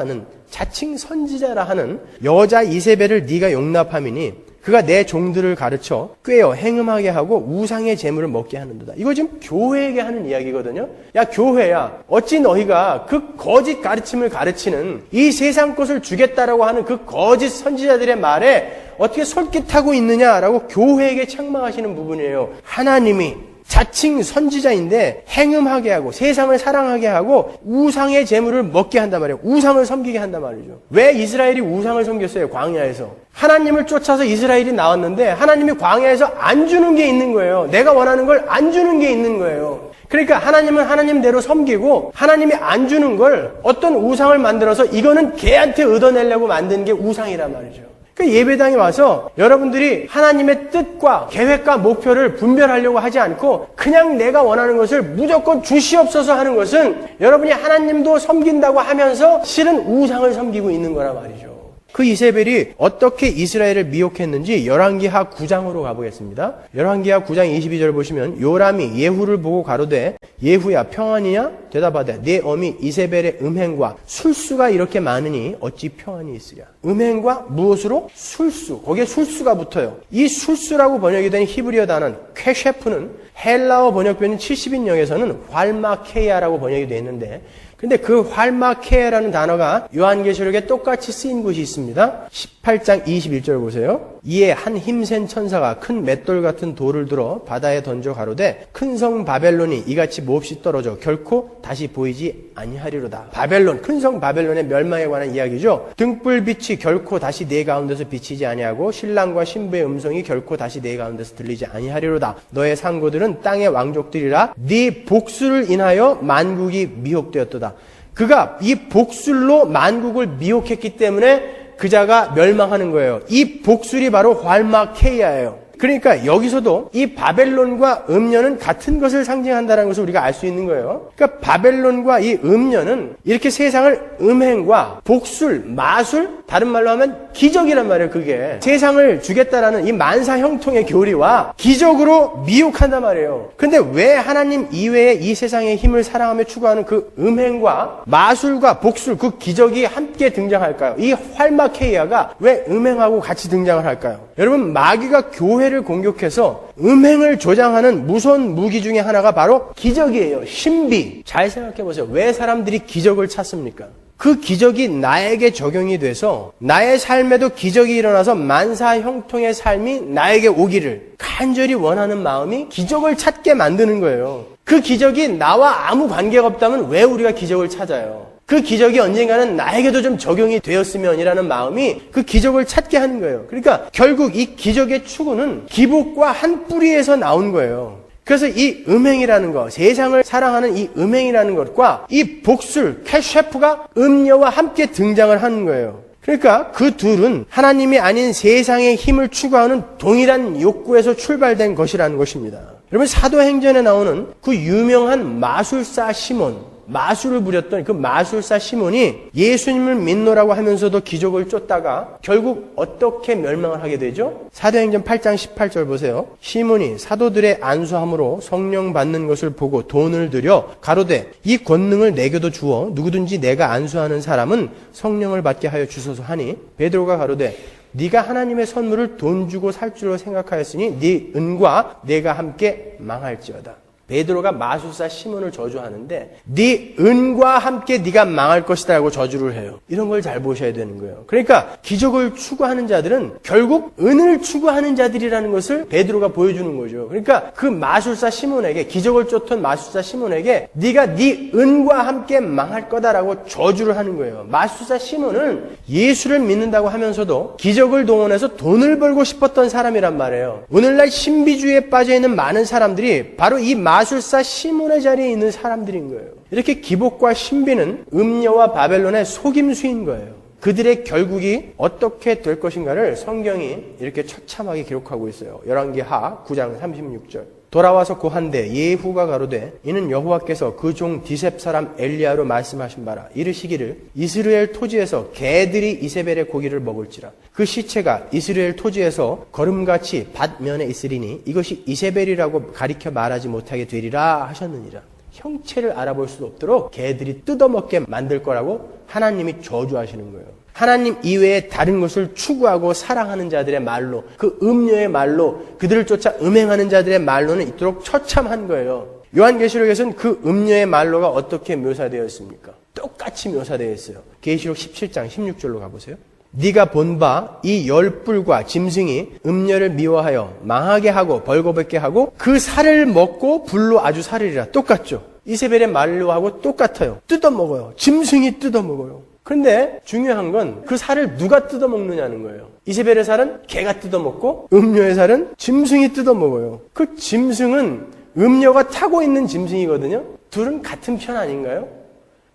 하는 여자 이세벨을 네가 용납함이니 그가 내 종들을 가르쳐 꾀어 행음하게 하고 우상의 재물을 먹게 하는도다. 이거 지금 교회에게 하는 이야기거든요. 야, 교회야, 어찌 너희가 그 거짓 가르침을 가르치는 이 세상 것을 주겠다라고 하는 그 거짓 선지자들의 말에 어떻게 솔깃하고 있느냐라고 교회에게 책망하시는 부분이에요. 하나님이 자칭 선지자인데 행음하게 하고 세상을 사랑하게 하고 우상의 재물을 먹게 한단 말이에요. 우상을 섬기게 한단 말이죠. 왜 이스라엘이 우상을 섬겼어요? 광야에서. 하나님을 쫓아서 이스라엘이 나왔는데 하나님이 광야에서 안 주는 게 있는 거예요. 내가 원하는 걸 안 주는 게 있는 거예요. 그러니까 하나님은 하나님대로 섬기고 하나님이 안 주는 걸 어떤 우상을 만들어서 이거는 걔한테 얻어내려고 만든 게 우상이란 말이죠. 그러니까 예배당에 와서 여러분들이 하나님의 뜻과 계획과 목표를 분별하려고 하지 않고 그냥 내가 원하는 것을 무조건 주시옵소서 하는 것은 여러분이 하나님도 섬긴다고 하면서 실은 우상을 섬기고 있는 거란 말이죠. 그 이세벨이 어떻게 이스라엘을 미혹했는지 열왕기하 9장으로 가보겠습니다. 열왕기하 9장 22절 보시면 요람이 예후를 보고 가로되 예후야 평안이냐? 대답하되 내 어미 이세벨의 음행과 술수가 이렇게 많으니 어찌 평안이 있으랴. 음행과 무엇으로? 술수. 거기에 술수가 붙어요. 이 술수라고 번역이 된 히브리어 단어는 쾌셰프는 헬라어 번역본인 70인역에서는 활마케야라고 번역이 되어 있는데 근데 그 활마케라는 단어가 요한계시록에 똑같이 쓰인 곳이 있습니다. 18장 21절 보세요. 이에 한 힘센 천사가 큰 맷돌 같은 돌을 들어 바다에 던져 가로되 큰 성 바벨론이 이같이 몹시 떨어져 결코 다시 보이지 아니하리로다. 바벨론, 큰 성 바벨론의 멸망에 관한 이야기죠. 등불빛이 결코 다시 내 가운데서 비치지 아니하고 신랑과 신부의 음성이 결코 다시 내 가운데서 들리지 아니하리로다. 너의 상고들은 땅의 왕족들이라 네 복수를 인하여 만국이 미혹되었도다. 그가 이 복술로 만국을 미혹했기 때문에 그 자가 멸망하는 거예요. 이 복술이 바로 활마케이아예요. 그러니까 여기서도 이 바벨론과 음녀는 같은 것을 상징한다는 것을 우리가 알 수 있는 거예요. 그러니까 바벨론과 이 음녀는 이렇게 세상을 음행과 복술, 마술, 다른 말로 하면 기적이란 말이에요. 그게 세상을 주겠다라는 이 만사 형통의 교리와 기적으로 미혹한단 말이에요. 근데 왜 하나님 이외의 이 세상의 힘을 사랑하며 추구하는 그 음행과 마술과 복술, 그 기적이 함께 등장할까요? 이 활마케이아가 왜 음행하고 같이 등장을 할까요? 여러분, 마귀가 교회를 교회를 공격해서 음행을 조장하는 무서운 무기 중에 하나가 바로 기적이에요. 신비. 잘 생각해 보세요. 왜 사람들이 기적을 찾습니까? 그 기적이 나에게 적용이 돼서 나의 삶에도 기적이 일어나서 만사 형통의 삶이 나에게 오기를 간절히 원하는 마음이 기적을 찾게 만드는 거예요. 그 기적이 나와 아무 관계가 없다면 왜 우리가 기적을 찾아요? 그 기적이 언젠가는 나에게도 좀 적용이 되었으면이라는 마음이 그 기적을 찾게 하는 거예요. 그러니까 결국 이 기적의 추구는 기복과 한 뿌리에서 나온 거예요. 그래서 이 음행이라는 것, 세상을 사랑하는 이 음행이라는 것과 이 복술, 캐셰프가 음녀와 함께 등장을 하는 거예요. 그러니까 그 둘은 하나님이 아닌 세상의 힘을 추구하는 동일한 욕구에서 출발된 것이라는 것입니다. 여러분, 사도행전에 나오는 그 유명한 마술사 시몬, 마술을 부렸던 그 마술사 시몬이 예수님을 믿노라고 하면서도 기적을 쫓다가 결국 어떻게 멸망을 하게 되죠? 사도행전 8장 18절 보세요. 시몬이 사도들의 안수함으로 성령 받는 것을 보고 돈을 들여 가로되 이 권능을 내게도 주어 누구든지 내가 안수하는 사람은 성령을 받게 하여 주소서 하니 베드로가 가로되 네가 하나님의 선물을 돈 주고 살 줄로 생각하였으니 네 은과 내가 함께 망할지어다. 베드로가 마술사 시몬을 저주하는데 네 은과 함께 네가 망할 것이다 라고 저주를 해요. 이런 걸 잘 보셔야 되는 거예요. 그러니까 기적을 추구하는 자들은 결국 은을 추구하는 자들이라는 것을 베드로가 보여주는 거죠. 그러니까 그 마술사 시몬에게, 기적을 쫓던 마술사 시몬에게 네가 네 은과 함께 망할 거다라고 저주를 하는 거예요. 마술사 시몬은 예수를 믿는다고 하면서도 기적을 동원해서 돈을 벌고 싶었던 사람이란 말이에요. 오늘날 신비주의에 빠져있는 많은 사람들이 바로 이 마술사 시몬의 자리에 있는 사람들인 거예요. 이렇게 기복과 신비는 음녀와 바벨론의 속임수인 거예요. 그들의 결국이 어떻게 될 것인가를 성경이 이렇게 처참하게 기록하고 있어요. 열왕기하 9장 36절. 돌아와서 고한대 예후가 가로되 이는 여호와께서 그 종 디셉 사람 엘리야로 말씀하신 바라. 이르시기를 이스라엘 토지에서 개들이 이세벨의 고기를 먹을지라. 그 시체가 이스라엘 토지에서 거름같이 밭면에 있으리니 이것이 이세벨이라고 가리켜 말하지 못하게 되리라 하셨느니라. 형체를 알아볼 수 없도록 개들이 뜯어먹게 만들 거라고 하나님이 저주하시는 거예요. 하나님 이외에 다른 것을 추구하고 사랑하는 자들의 말로, 그 음녀의 말로, 그들을 쫓아 음행하는 자들의 말로는 이토록 처참한 거예요. 요한계시록에서는 그 음녀의 말로가 어떻게 묘사되어 있습니까? 똑같이 묘사되어 있어요. 계시록 17장 16절로 가보세요. 네가 본 바 이 열뿔과 짐승이 음녀를 미워하여 망하게 하고 벌거벗게 하고 그 살을 먹고 불로 아주 살으리라. 똑같죠? 이세벨의 말로하고 똑같아요. 뜯어먹어요. 짐승이 뜯어먹어요. 그런데 중요한 건 그 살을 누가 뜯어먹느냐는 거예요. 이세벨의 살은 개가 뜯어먹고 음녀의 살은 짐승이 뜯어먹어요. 그 짐승은 음녀가 타고 있는 짐승이거든요. 둘은 같은 편 아닌가요?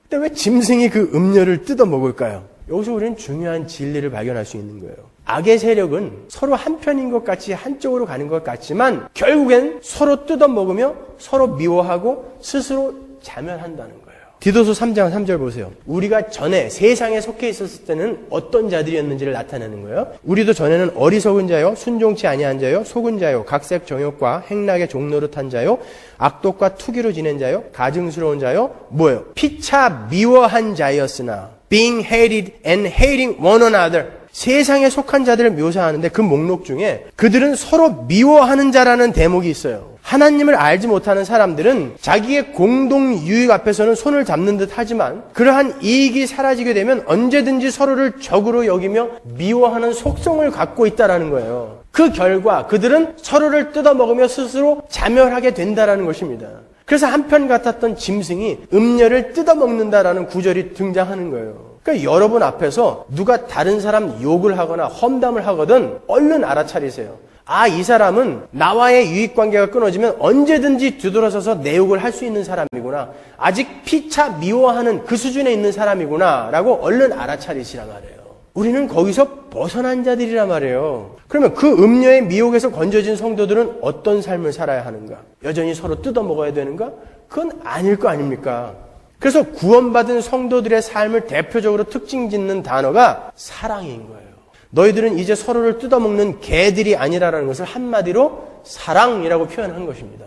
근데 왜 짐승이 그 음녀를 뜯어먹을까요? 여기서 우리는 중요한 진리를 발견할 수 있는 거예요. 악의 세력은 서로 한편인 것 같이 한쪽으로 가는 것 같지만 결국엔 서로 뜯어먹으며 서로 미워하고 스스로 자멸한다는 거예요. 디도서 3장 3절 보세요. 우리가 전에 세상에 속해 있었을 때는 어떤 자들이었는지를 나타내는 거예요. 우리도 전에는 어리석은 자요, 순종치 아니한 자요, 속은 자요, 각색 정욕과 행락의 종노릇한 자요, 악독과 투기로 지낸 자요, 가증스러운 자요, 뭐예요? 피차 미워한 자였으나 being hated and hating one another. 세상에 속한 자들을 묘사하는데 그 목록 중에 그들은 서로 미워하는 자라는 대목이 있어요. 하나님을 알지 못하는 사람들은 자기의 공동 유익 앞에서는 손을 잡는 듯 하지만 그러한 이익이 사라지게 되면 언제든지 서로를 적으로 여기며 미워하는 속성을 갖고 있다라는 거예요. 그 결과 그들은 서로를 뜯어먹으며 스스로 자멸하게 된다라는 것입니다. 그래서 한편 같았던 짐승이 음녀를 뜯어먹는다라는 구절이 등장하는 거예요. 그러니까 여러분 앞에서 누가 다른 사람 욕을 하거나 험담을 하거든 얼른 알아차리세요. 아, 이 사람은 나와의 유익관계가 끊어지면 언제든지 뒤돌아서서 내 욕을 할 수 있는 사람이구나. 아직 피차 미워하는 그 수준에 있는 사람이구나 라고 얼른 알아차리시란 말이에요. 우리는 거기서 벗어난 자들이란 말이에요. 그러면 그 음녀의 미혹에서 건져진 성도들은 어떤 삶을 살아야 하는가? 여전히 서로 뜯어먹어야 되는가? 그건 아닐 거 아닙니까? 그래서 구원받은 성도들의 삶을 대표적으로 특징 짓는 단어가 사랑인 거예요. 너희들은 이제 서로를 뜯어먹는 개들이 아니라는 것을 한마디로 사랑이라고 표현한 것입니다.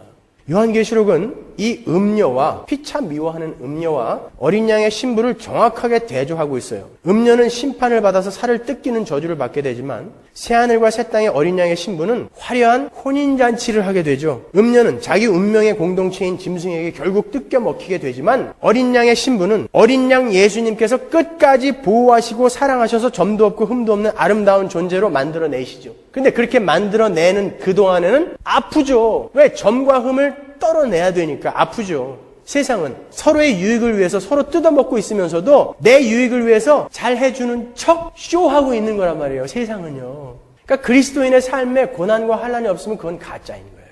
요한계시록은 이 음녀와 피차 미워하는 음녀와 어린 양의 신부를 정확하게 대조하고 있어요. 음녀는 심판을 받아서 살을 뜯기는 저주를 받게 되지만 새하늘과 새 땅의 어린 양의 신부는 화려한 혼인잔치를 하게 되죠. 음녀는 자기 운명의 공동체인 짐승에게 결국 뜯겨 먹히게 되지만 어린 양의 신부는 어린 양 예수님께서 끝까지 보호하시고 사랑하셔서 점도 없고 흠도 없는 아름다운 존재로 만들어내시죠. 근데 그렇게 만들어내는 그동안에는 아프죠. 왜? 점과 흠을 떨어내야 되니까 아프죠. 세상은 서로의 유익을 위해서 서로 뜯어먹고 있으면서도 내 유익을 위해서 잘 해주는 척 쇼하고 있는 거란 말이에요. 세상은요. 그러니까 그리스도인의 삶에 고난과 환난이 없으면 그건 가짜인 거예요.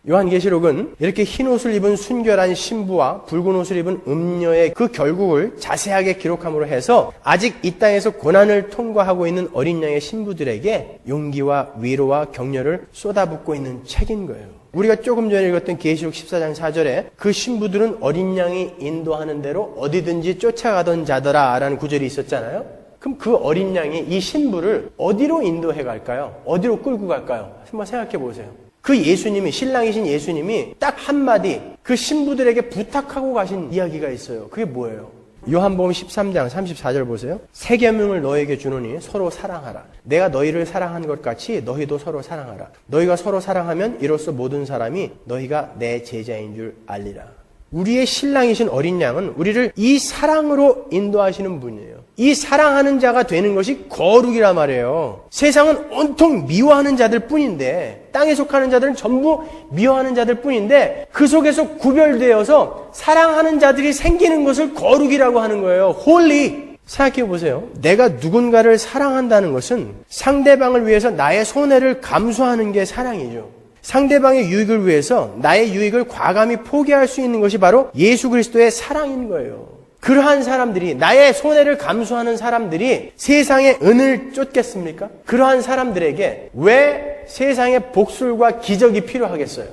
요한계시록은 이렇게 흰 옷을 입은 순결한 신부와 붉은 옷을 입은 음녀의 그 결국을 자세하게 기록함으로 해서 아직 이 땅에서 고난을 통과하고 있는 어린 양의 신부들에게 용기와 위로와 격려를 쏟아붓고 있는 책인 거예요. 우리가 조금 전에 읽었던 계시록 14장 4절에 그 신부들은 어린 양이 인도하는 대로 어디든지 쫓아가던 자더라 라는 구절이 있었잖아요. 그럼 그 어린 양이 이 신부를 어디로 인도해 갈까요? 어디로 끌고 갈까요? 한번 생각해 보세요. 그 예수님이, 신랑이신 예수님이 딱 한마디 그 신부들에게 부탁하고 가신 이야기가 있어요. 그게 뭐예요? 요한복음 13장 34절 보세요. 새 계명을 너에게 주노니 서로 사랑하라. 내가 너희를 사랑한 것 같이 너희도 서로 사랑하라. 너희가 서로 사랑하면 이로써 모든 사람이 너희가 내 제자인 줄 알리라. 우리의 신랑이신 어린 양은 우리를 이 사랑으로 인도하시는 분이에요. 이 사랑하는 자가 되는 것이 거룩이란 말이에요. 세상은 온통 미워하는 자들 뿐인데, 땅에 속하는 자들은 전부 미워하는 자들 뿐인데 그 속에서 구별되어서 사랑하는 자들이 생기는 것을 거룩이라고 하는 거예요. 홀리. 생각해 보세요. 내가 누군가를 사랑한다는 것은 상대방을 위해서 나의 손해를 감수하는 게 사랑이죠. 상대방의 유익을 위해서 나의 유익을 과감히 포기할 수 있는 것이 바로 예수 그리스도의 사랑인 거예요. 그러한 사람들이, 나의 손해를 감수하는 사람들이 세상의 은을 쫓겠습니까? 그러한 사람들에게 왜 세상의 복술과 기적이 필요하겠어요?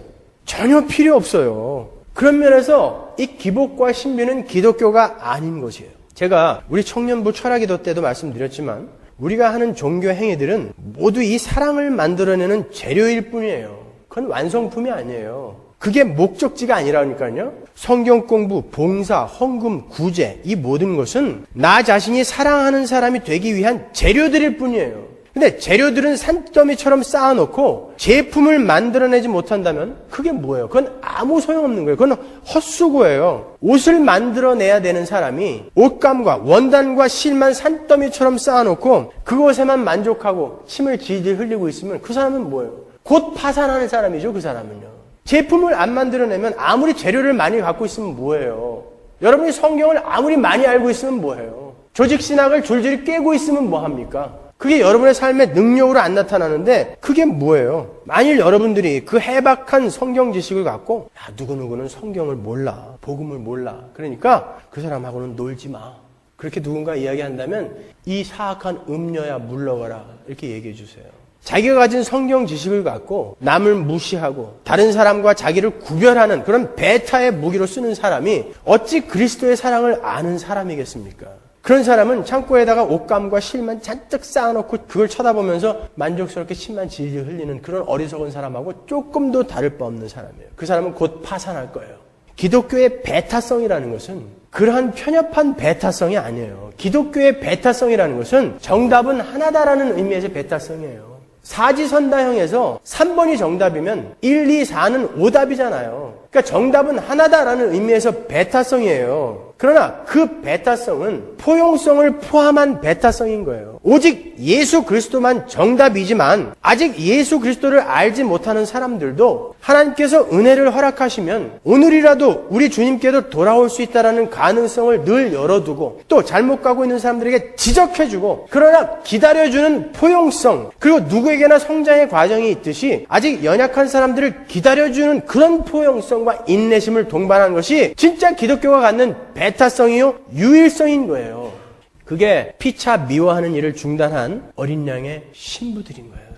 전혀 필요 없어요. 그런 면에서 이 기복과 신비는 기독교가 아닌 것이에요. 제가 우리 청년부 철학기도 때도 말씀드렸지만 우리가 하는 종교 행위들은 모두 이 사랑을 만들어내는 재료일 뿐이에요. 그건 완성품이 아니에요. 그게 목적지가 아니라니까요. 성경 공부, 봉사, 헌금, 구제, 이 모든 것은 나 자신이 사랑하는 사람이 되기 위한 재료들일 뿐이에요. 근데 재료들은 산더미처럼 쌓아놓고 제품을 만들어내지 못한다면 그게 뭐예요? 그건 아무 소용없는 거예요. 그건 헛수고예요. 옷을 만들어내야 되는 사람이 옷감과 원단과 실만 산더미처럼 쌓아놓고 그것에만 만족하고 침을 질질 흘리고 있으면 그 사람은 뭐예요? 곧 파산하는 사람이죠. 그 사람은요. 제품을 안 만들어내면 아무리 재료를 많이 갖고 있으면 뭐예요? 여러분이 성경을 아무리 많이 알고 있으면 뭐예요? 조직신학을 줄줄이 꿰고 있으면 뭐합니까? 그게 여러분의 삶의 능력으로 안 나타나는데 그게 뭐예요? 만일 여러분들이 그 해박한 성경 지식을 갖고 누구누구는 성경을 몰라, 복음을 몰라, 그러니까 그 사람하고는 놀지 마, 그렇게 누군가 이야기한다면 이 사악한 음녀야 물러가라, 이렇게 얘기해 주세요. 자기가 가진 성경 지식을 갖고 남을 무시하고 다른 사람과 자기를 구별하는 그런 배타의 무기로 쓰는 사람이 어찌 그리스도의 사랑을 아는 사람이겠습니까? 그런 사람은 창고에다가 옷감과 실만 잔뜩 쌓아놓고 그걸 쳐다보면서 만족스럽게 침만 질질 흘리는 그런 어리석은 사람하고 조금도 다를 바 없는 사람이에요. 그 사람은 곧 파산할 거예요. 기독교의 배타성이라는 것은 그러한 편협한 배타성이 아니에요. 기독교의 배타성이라는 것은 정답은 하나다라는 의미에서 배타성이에요. 사지선다형에서 3번이 정답이면 1, 2, 4는 오답이잖아요. 그러니까 정답은 하나다라는 의미에서 배타성이에요. 그러나 그 배타성은 포용성을 포함한 배타성인 거예요. 오직 예수 그리스도만 정답이지만 아직 예수 그리스도를 알지 못하는 사람들도 하나님께서 은혜를 허락하시면 오늘이라도 우리 주님께도 돌아올 수 있다는 가능성을 늘 열어두고 또 잘못 가고 있는 사람들에게 지적해주고 그러나 기다려주는 포용성, 그리고 누구에게나 성장의 과정이 있듯이 아직 연약한 사람들을 기다려주는 그런 포용성과 인내심을 동반한 것이 진짜 기독교가 갖는 배타성이요 유일성인 거예요. 그게 피차 미워하는 일을 중단한 어린 양의 신부들인 거예요.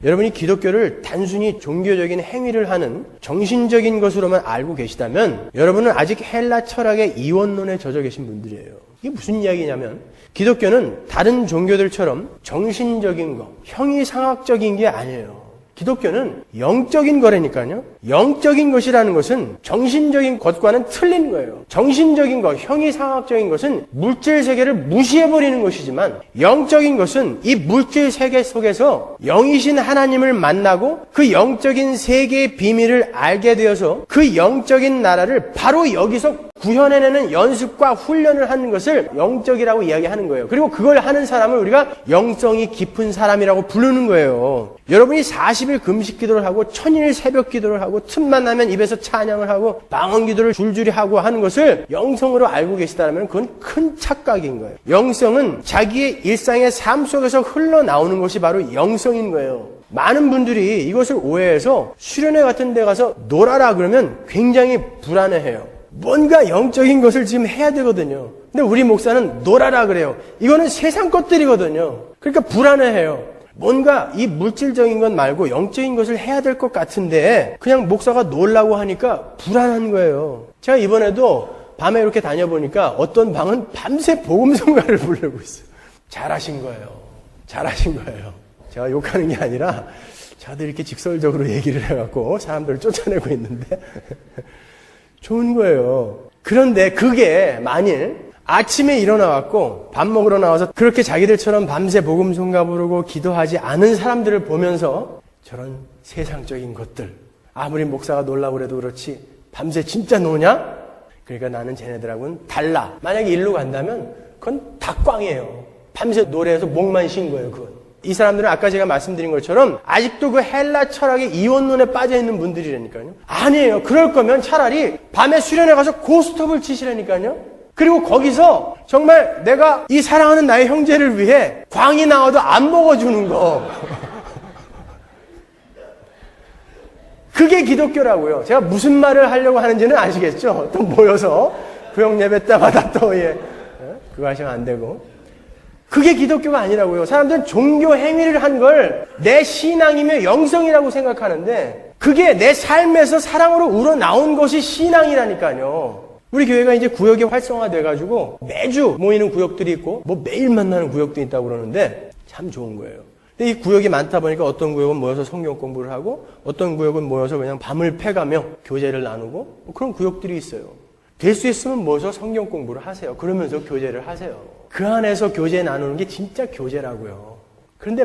여러분이 기독교를 단순히 종교적인 행위를 하는 정신적인 것으로만 알고 계시다면 여러분은 아직 헬라 철학의 이원론에 젖어 계신 분들이에요. 이게 무슨 이야기냐면 기독교는 다른 종교들처럼 정신적인 거, 형이상학적인 게 아니에요. 기독교는 영적인 거라니까요. 영적인 것이라는 것은 정신적인 것과는 틀린 거예요. 정신적인 것, 형이상학적인 것은 물질 세계를 무시해버리는 것이지만 영적인 것은 이 물질 세계 속에서 영이신 하나님을 만나고 그 영적인 세계의 비밀을 알게 되어서 그 영적인 나라를 바로 여기서 구현해내는 연습과 훈련을 하는 것을 영적이라고 이야기하는 거예요. 그리고 그걸 하는 사람을 우리가 영성이 깊은 사람이라고 부르는 거예요. 여러분이 40일 금식 기도를 하고 1000일 새벽 기도를 하고 틈만 나면 입에서 찬양을 하고 방언 기도를 줄줄이 하고 하는 것을 영성으로 알고 계시다면 그건 큰 착각인 거예요. 영성은 자기의 일상의 삶 속에서 흘러나오는 것이 바로 영성인 거예요. 많은 분들이 이것을 오해해서 수련회 같은 데 가서 놀아라 그러면 굉장히 불안해해요. 뭔가 영적인 것을 지금 해야 되거든요. 근데 우리 목사는 놀아라 그래요. 이거는 세상 것들이거든요. 그러니까 불안해해요. 뭔가 이 물질적인 것 말고 영적인 것을 해야 될 것 같은데 그냥 목사가 놀라고 하니까 불안한 거예요. 제가 이번에도 밤에 이렇게 다녀보니까 어떤 방은 밤새 복음성가를 부르고 있어요. 잘하신 거예요. 잘하신 거예요. 제가 욕하는 게 아니라 저도 이렇게 직설적으로 얘기를 해갖고 사람들을 쫓아내고 있는데 좋은 거예요. 그런데 그게 만일 아침에 일어나갖고 밥 먹으러 나와서 그렇게 자기들처럼 밤새 복음성가 부르고 기도하지 않은 사람들을 보면서 저런 세상적인 것들 아무리 목사가 놀라고 그래도 그렇지 밤새 진짜 노냐? 그러니까 나는 쟤네들하고는 달라. 만약에 일로 간다면 그건 다 꽝이에요. 밤새 노래해서 목만 쉰 거예요. 그건. 이 사람들은 아까 제가 말씀드린 것처럼 아직도 그 헬라 철학의 이원론에 빠져있는 분들이라니까요. 아니에요. 그럴 거면 차라리 밤에 수련회 가서 고스톱을 치시라니까요. 그리고 거기서 정말 내가 이 사랑하는 나의 형제를 위해 광이 나와도 안 먹어주는 거. 그게 기독교라고요. 제가 무슨 말을 하려고 하는지는 아시겠죠? 또 모여서 구역 예배 때마다 또 그거 하시면 안 되고. 그게 기독교가 아니라고요. 사람들은 종교 행위를 한 걸 내 신앙이며 영성이라고 생각하는데 그게 내 삶에서 사랑으로 우러나온 것이 신앙이라니까요. 우리 교회가 이제 구역이 활성화돼가지고 매주 모이는 구역들이 있고 뭐 매일 만나는 구역도 있다고 그러는데 참 좋은 거예요. 근데 이 구역이 많다 보니까 어떤 구역은 모여서 성경 공부를 하고 어떤 구역은 모여서 그냥 밤을 패가며 교제를 나누고 뭐 그런 구역들이 있어요. 될 수 있으면 모여서 성경 공부를 하세요. 그러면서 교제를 하세요. 그 안에서 교제 나누는 게 진짜 교제라고요. 그런데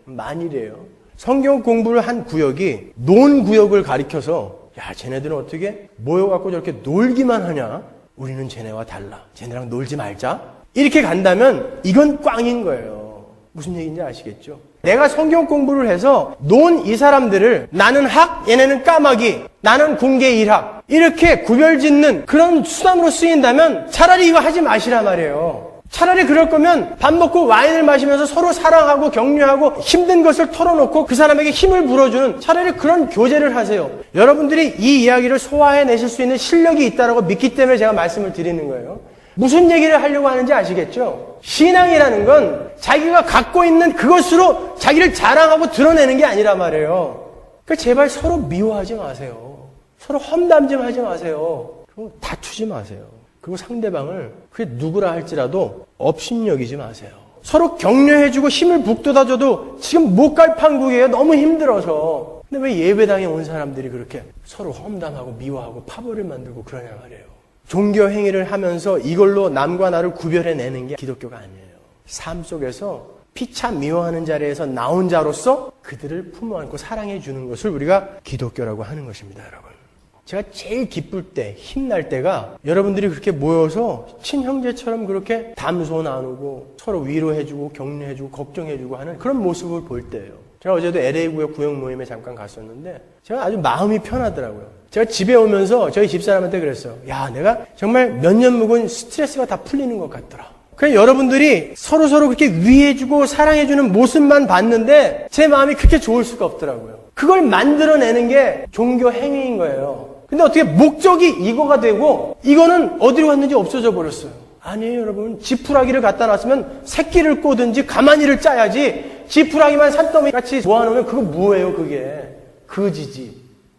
만일이에요. 성경 공부를 한 구역이 논 구역을 가리켜서 야, 쟤네들은 어떻게 모여갖고 저렇게 놀기만 하냐? 우리는 쟤네와 달라. 쟤네랑 놀지 말자. 이렇게 간다면 이건 꽝인 거예요. 무슨 얘기인지 아시겠죠? 내가 성경 공부를 해서 논 이 사람들을 나는 학, 얘네는 까마귀, 나는 공개 일학 이렇게 구별짓는 그런 수단으로 쓰인다면 차라리 이거 하지 마시라 말이에요. 차라리 그럴 거면 밥 먹고 와인을 마시면서 서로 사랑하고 격려하고 힘든 것을 털어놓고 그 사람에게 힘을 불어주는 차라리 그런 교제를 하세요. 여러분들이 이 이야기를 소화해내실 수 있는 실력이 있다고 믿기 때문에 제가 말씀을 드리는 거예요. 무슨 얘기를 하려고 하는지 아시겠죠? 신앙이라는 건 자기가 갖고 있는 그것으로 자기를 자랑하고 드러내는 게 아니란 말이에요. 그러니까 제발 서로 미워하지 마세요. 서로 험담 좀 하지 마세요. 그리고 다투지 마세요. 그리고 상대방을 그게 누구라 할지라도 업신여기지 마세요. 서로 격려해주고 힘을 북돋아줘도 지금 못 갈 판국이에요. 너무 힘들어서. 근데 왜 예배당에 온 사람들이 그렇게 서로 험담하고 미워하고 파벌을 만들고 그러냐 말이에요. 종교 행위를 하면서 이걸로 남과 나를 구별해내는 게 기독교가 아니에요. 삶 속에서 피차 미워하는 자리에서 나온 자로서 그들을 품어 안고 사랑해 주는 것을 우리가 기독교라고 하는 것입니다, 여러분. 제가 제일 기쁠 때, 힘날 때가 여러분들이 그렇게 모여서 친형제처럼 그렇게 담소 나누고 서로 위로해주고 격려해주고 걱정해주고 하는 그런 모습을 볼 때예요. 제가 어제도 LA 구역 모임에 잠깐 갔었는데 제가 아주 마음이 편하더라고요. 제가 집에 오면서 저희 집사람한테 그랬어요. 야, 내가 정말 몇 년 묵은 스트레스가 다 풀리는 것 같더라. 그냥 여러분들이 서로서로 그렇게 위해주고 사랑해주는 모습만 봤는데 제 마음이 그렇게 좋을 수가 없더라고요. 그걸 만들어내는 게 종교 행위인 거예요. 근데 어떻게 목적이 이거가 되고 이거는 어디로 갔는지 없어져 버렸어요. 아니에요, 여러분. 지푸라기를 갖다 놨으면 새끼를 꼬든지 가마니를 짜야지 지푸라기만 산더미같이 모아놓으면 그거 뭐예요, 그게. 거지지.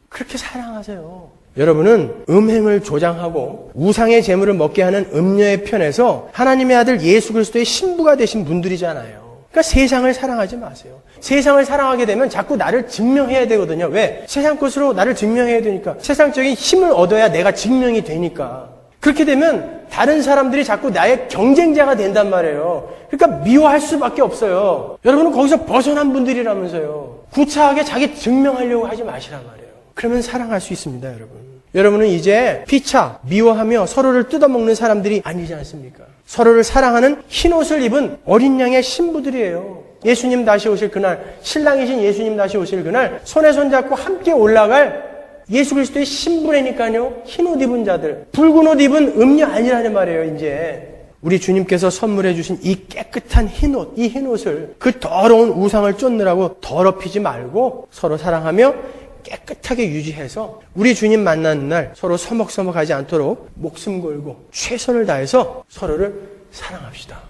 그렇게 사랑하세요. 여러분은 음행을 조장하고 우상의 재물을 먹게 하는 음녀의 편에서 하나님의 아들 예수 그리스도의 신부가 되신 분들이잖아요. 그러니까 세상을 사랑하지 마세요. 세상을 사랑하게 되면 자꾸 나를 증명해야 되거든요. 왜? 세상 것으로 나를 증명해야 되니까. 세상적인 힘을 얻어야 내가 증명이 되니까. 그렇게 되면 다른 사람들이 자꾸 나의 경쟁자가 된단 말이에요. 그러니까 미워할 수밖에 없어요. 여러분은 거기서 벗어난 분들이라면서요. 구차하게 자기 증명하려고 하지 마시란 말이에요. 그러면 사랑할 수 있습니다, 여러분. 여러분은 이제 피차, 미워하며 서로를 뜯어먹는 사람들이 아니지 않습니까? 서로를 사랑하는 흰옷을 입은 어린 양의 신부들이에요. 예수님 다시 오실 그날, 신랑이신 예수님 다시 오실 그날 손에 손잡고 함께 올라갈 예수 그리스도의 신부라니까요. 흰옷 입은 자들, 붉은 옷 입은 음녀 아니라는 말이에요. 이제 우리 주님께서 선물해 주신 이 깨끗한 흰옷, 이 흰옷을 그 더러운 우상을 쫓느라고 더럽히지 말고 서로 사랑하며 깨끗하게 유지해서 우리 주님 만나는 날 서로 서먹서먹하지 않도록 목숨 걸고 최선을 다해서 서로를 사랑합시다.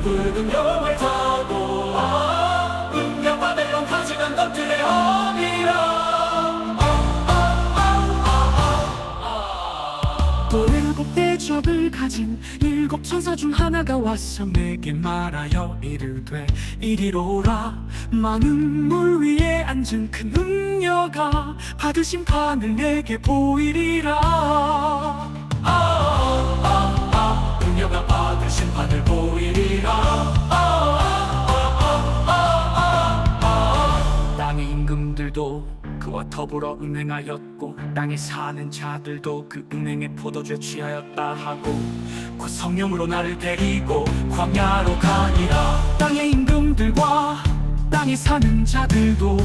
붉은 영을 타고 운명 바벨론 가져간 것들의 어미라 또 일곱 대접을 가진 일곱 천사 중 하나가 와서 내게 말하여 이르되 이리로 오라. 많은 물 위에 앉은 큰 음녀가 받으신 판을 내게 보이리라. 음녀가 받으신 판을 보이리라. 땅의 임금들도 그와 더불어 음행하였고 땅에 사는 자들도 그 음행의 포도주에 취하였다 하고 곧 성령으로 나를 데리고 광야로 가니라. 땅의 임금들과 땅에 사는 자들도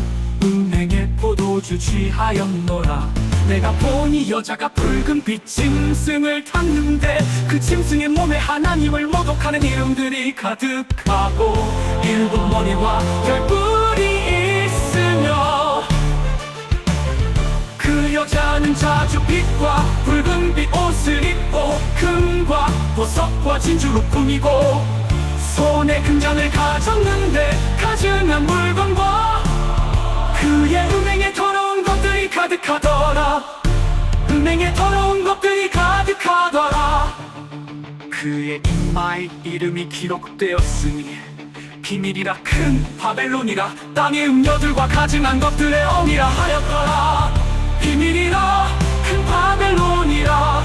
음행의 포도주 취하였노라. 내가 보니 여자가 붉은 빛 짐승을 탔는데 그 짐승의 몸에 하나님을 모독하는 이름들이 가득하고 일곱 머리와 열 뿔이 있으며 그 여자는 자주빛과 붉은 빛 옷을 입고 금과 보석과 진주로 꾸미고 손에 금잔을 가졌는데 가증한 물건과 그의 음행에 더러운 것들이 가득하더라. 음행에 더러운 것들이 가득하더라. 그의 이마에 이름이 기록되었으니 비밀이라 큰 바벨론이라 땅의 음녀들과 가증한 것들의 어미라 하였더라. 비밀이라 큰 바벨론이라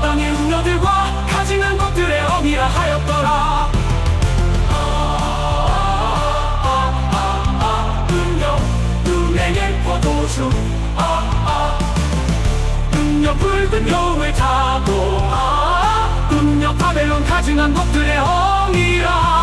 땅의 음녀들과 가증한 것들의 어미라 하였더라. 음녀의 포도주 음녀 붉은 용을 타고 음녀 바벨론 가증한 것들의 어미라.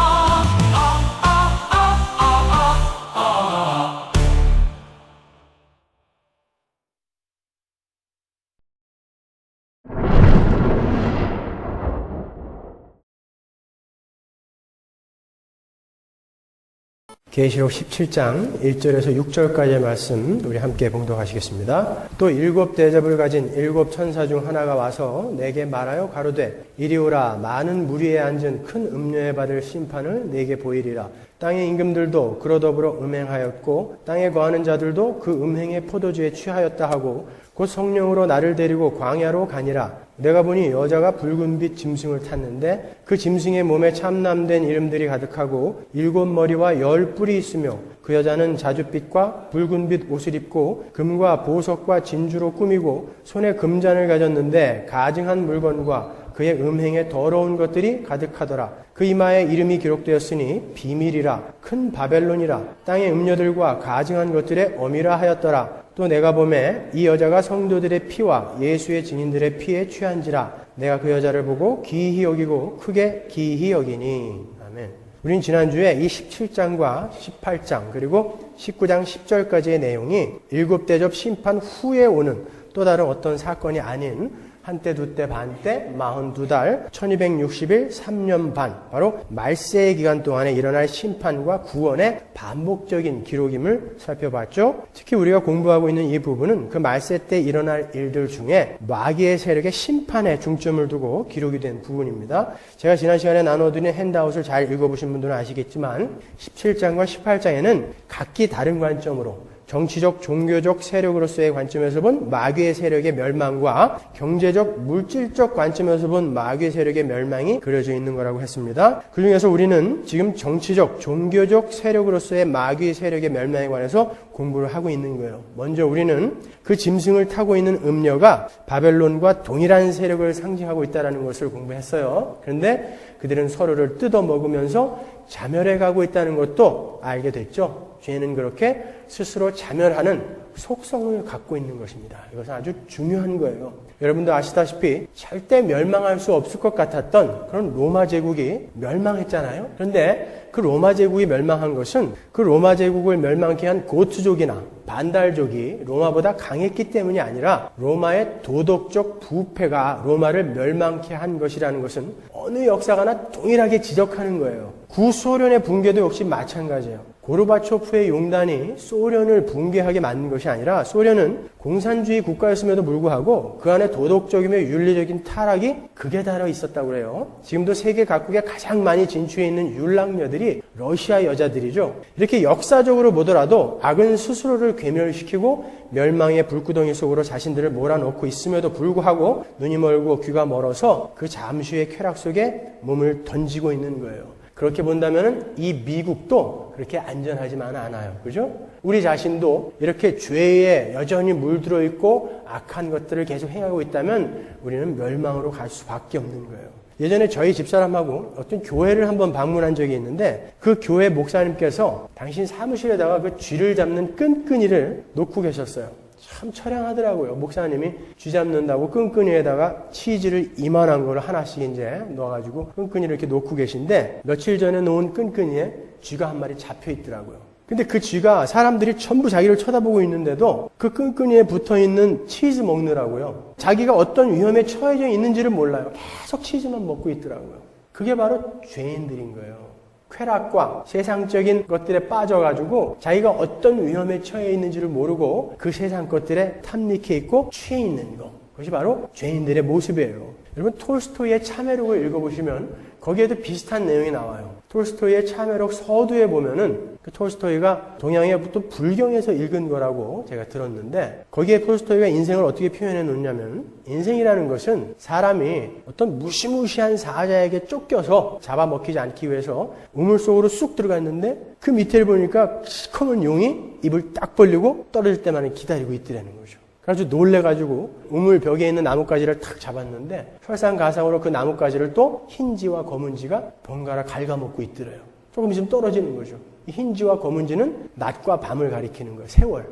계시록 17장 1절에서 6절까지의 말씀 우리 함께 봉독하시겠습니다. 또 일곱 대접을 가진 일곱 천사 중 하나가 와서 내게 말하여 가로되 이리 오라. 많은 물 위에 앉은 큰 음녀에 받을 심판을 내게 보이리라. 땅의 임금들도 그로 더불어 음행하였고 땅에 거하는 자들도 그 음행의 포도주에 취하였다 하고 곧 성령으로 나를 데리고 광야로 가니라. 내가 보니 여자가 붉은빛 짐승을 탔는데 그 짐승의 몸에 참남된 이름들이 가득하고 일곱 머리와 열 뿔이 있으며 그 여자는 자줏빛과 붉은빛 옷을 입고 금과 보석과 진주로 꾸미고 손에 금잔을 가졌는데 가증한 물건과 그의 음행에 더러운 것들이 가득하더라. 그 이마에 이름이 기록되었으니 비밀이라 큰 바벨론이라 땅의 음녀들과 가증한 것들의 어미라 하였더라. 또 내가 보매 이 여자가 성도들의 피와 예수의 증인들의 피에 취한지라. 내가 그 여자를 보고 기이히 여기고 크게 기이히 여기니. 아멘. 우린 지난주에 이 17장과 18장 그리고 19장 10절까지의 내용이 일곱 대접 심판 후에 오는 또 다른 어떤 사건이 아닌 한때, 두때, 반때, 42달, 1260일, 3년 반. 바로 말세의 기간 동안에 일어날 심판과 구원의 반복적인 기록임을 살펴봤죠. 특히 우리가 공부하고 있는 이 부분은 그 말세 때 일어날 일들 중에 마귀의 세력의 심판에 중점을 두고 기록이 된 부분입니다. 제가 지난 시간에 나눠드린 핸드아웃을 잘 읽어보신 분들은 아시겠지만 17장과 18장에는 각기 다른 관점으로 정치적, 종교적 세력으로서의 관점에서 본 마귀의 세력의 멸망과 경제적, 물질적 관점에서 본 마귀의 세력의 멸망이 그려져 있는 거라고 했습니다. 그 중에서 우리는 지금 정치적, 종교적 세력으로서의 마귀의 세력의 멸망에 관해서 공부를 하고 있는 거예요. 먼저 우리는 그 짐승을 타고 있는 음녀가 바벨론과 동일한 세력을 상징하고 있다는 것을 공부했어요. 그런데 그들은 서로를 뜯어먹으면서 자멸해 가고 있다는 것도 알게 됐죠. 죄는 그렇게 스스로 자멸하는 속성을 갖고 있는 것입니다. 이것은 아주 중요한 거예요. 여러분도 아시다시피 절대 멸망할 수 없을 것 같았던 그런 로마 제국이 멸망했잖아요. 그런데 그 로마 제국이 멸망한 것은 그 로마 제국을 멸망케 한 고트족이나 반달족이 로마보다 강했기 때문이 아니라 로마의 도덕적 부패가 로마를 멸망케 한 것이라는 것은 어느 역사가나 동일하게 지적하는 거예요. 구소련의 붕괴도 역시 마찬가지예요. 고르바초프의 용단이 소련을 붕괴하게 만든 것이 아니라 소련은 공산주의 국가였음에도 불구하고 그 안에 도덕적이며 윤리적인 타락이 극에 달해 있었다고 그래요. 지금도 세계 각국에 가장 많이 진출해 있는 율락녀들이 러시아 여자들이죠. 이렇게 역사적으로 보더라도 악은 스스로를 괴멸시키고 멸망의 불구덩이 속으로 자신들을 몰아넣고 있음에도 불구하고 눈이 멀고 귀가 멀어서 그 잠시의 쾌락 속에 몸을 던지고 있는 거예요. 그렇게 본다면 이 미국도 그렇게 안전하지만 않아요. 그죠? 우리 자신도 이렇게 죄에 여전히 물들어 있고 악한 것들을 계속 행하고 있다면 우리는 멸망으로 갈 수밖에 없는 거예요. 예전에 저희 집사람하고 어떤 교회를 한번 방문한 적이 있는데 그 교회 목사님께서 당신 사무실에다가 그 쥐를 잡는 끈끈이를 놓고 계셨어요. 참 처량하더라고요. 목사님이 쥐 잡는다고 끈끈이에다가 치즈를 이만한 거를 하나씩 이제 넣어가지고 끈끈이를 이렇게 놓고 계신데 며칠 전에 놓은 끈끈이에 쥐가 한 마리 잡혀 있더라고요. 근데 그 쥐가 사람들이 전부 자기를 쳐다보고 있는데도 그 끈끈이에 붙어 있는 치즈 먹느라고요. 자기가 어떤 위험에 처해져 있는지를 몰라요. 계속 치즈만 먹고 있더라고요. 그게 바로 죄인들인 거예요. 쾌락과 세상적인 것들에 빠져가지고 자기가 어떤 위험에 처해 있는지를 모르고 그 세상 것들에 탐닉해 있고 취해 있는 것. 그것이 바로 죄인들의 모습이에요. 여러분 톨스토이의 참회록을 읽어보시면 거기에도 비슷한 내용이 나와요. 톨스토이의 참회록 서두에 보면은 그 톨스토이가 동양의 또 불경에서 읽은 거라고 제가 들었는데 거기에 톨스토이가 인생을 어떻게 표현해 놓냐면 인생이라는 것은 사람이 어떤 무시무시한 사자에게 쫓겨서 잡아먹히지 않기 위해서 우물 속으로 쑥 들어갔는데 그 밑에를 보니까 시커먼 용이 입을 딱 벌리고 떨어질 때만 기다리고 있더라는 거죠. 그래서 놀래가지고 우물 벽에 있는 나뭇가지를 탁 잡았는데 설상가상으로 그 나뭇가지를 또 흰지와 검은지가 번갈아 갉아먹고 있더래요. 조금 있으면 떨어지는 거죠. 이 흰지와 검은지는 낮과 밤을 가리키는 거예요. 세월.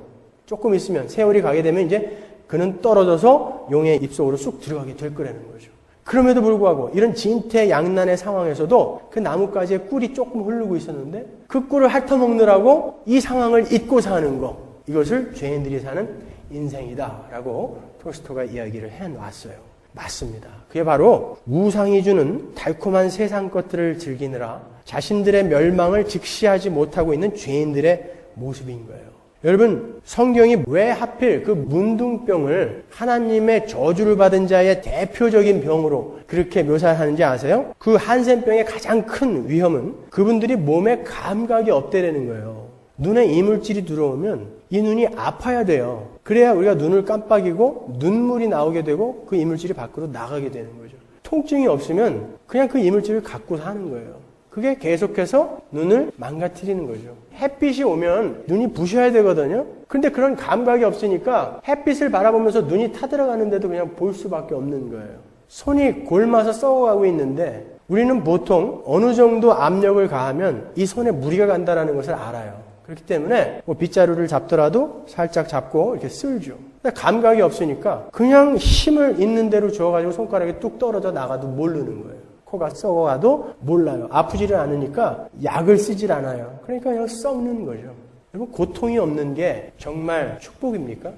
조금 있으면 세월이 가게 되면 이제 그는 떨어져서 용의 입속으로 쑥 들어가게 될 거라는 거죠. 그럼에도 불구하고 이런 진퇴양난의 상황에서도 그 나뭇가지의 꿀이 조금 흐르고 있었는데 그 꿀을 핥아먹느라고 이 상황을 잊고 사는 거. 이것을 죄인들이 사는 인생이다라고 톨스토이가 이야기를 해놨어요. 맞습니다. 그게 바로 우상이 주는 달콤한 세상 것들을 즐기느라 자신들의 멸망을 직시하지 못하고 있는 죄인들의 모습인 거예요. 여러분 성경이 왜 하필 그 문둥병을 하나님의 저주를 받은 자의 대표적인 병으로 그렇게 묘사하는지 아세요? 그 한센병의 가장 큰 위험은 그분들이 몸에 감각이 없대라는 거예요. 눈에 이물질이 들어오면 이 눈이 아파야 돼요. 그래야 우리가 눈을 깜빡이고 눈물이 나오게 되고 그 이물질이 밖으로 나가게 되는 거죠. 통증이 없으면 그냥 그 이물질을 갖고 사는 거예요. 그게 계속해서 눈을 망가뜨리는 거죠. 햇빛이 오면 눈이 부셔야 되거든요. 근데 그런 감각이 없으니까 햇빛을 바라보면서 눈이 타들어가는데도 그냥 볼 수밖에 없는 거예요. 손이 골마서 썩어가고 있는데 우리는 보통 어느 정도 압력을 가하면 이 손에 무리가 간다는 것을 알아요. 그렇기 때문에 뭐 빗자루를 잡더라도 살짝 잡고 이렇게 쓸죠. 근데 감각이 없으니까 그냥 힘을 있는 대로 주어가지고 손가락이 뚝 떨어져 나가도 모르는 거예요. 코가 썩어가도 몰라요. 아프지를 않으니까 약을 쓰질 않아요. 그러니까 그냥 썩는 거죠. 여러분 고통이 없는 게 정말 축복입니까?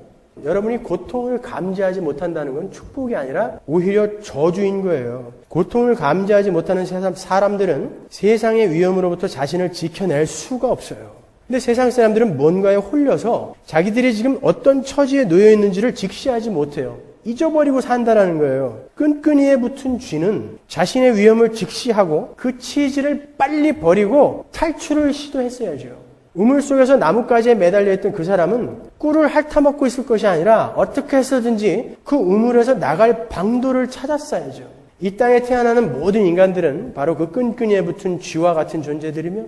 여러분이 고통을 감지하지 못한다는 건 축복이 아니라 오히려 저주인 거예요. 고통을 감지하지 못하는 사람들은 세상의 위험으로부터 자신을 지켜낼 수가 없어요. 근데 세상 사람들은 뭔가에 홀려서 자기들이 지금 어떤 처지에 놓여 있는지를 직시하지 못해요. 잊어버리고 산다라는 거예요. 끈끈이에 붙은 쥐는 자신의 위험을 직시하고 그 치즈를 빨리 버리고 탈출을 시도했어야죠. 우물 속에서 나뭇가지에 매달려 있던 그 사람은 꿀을 핥아먹고 있을 것이 아니라 어떻게 해서든지 그 우물에서 나갈 방도를 찾았어야죠. 이 땅에 태어나는 모든 인간들은 바로 그 끈끈이에 붙은 쥐와 같은 존재들이며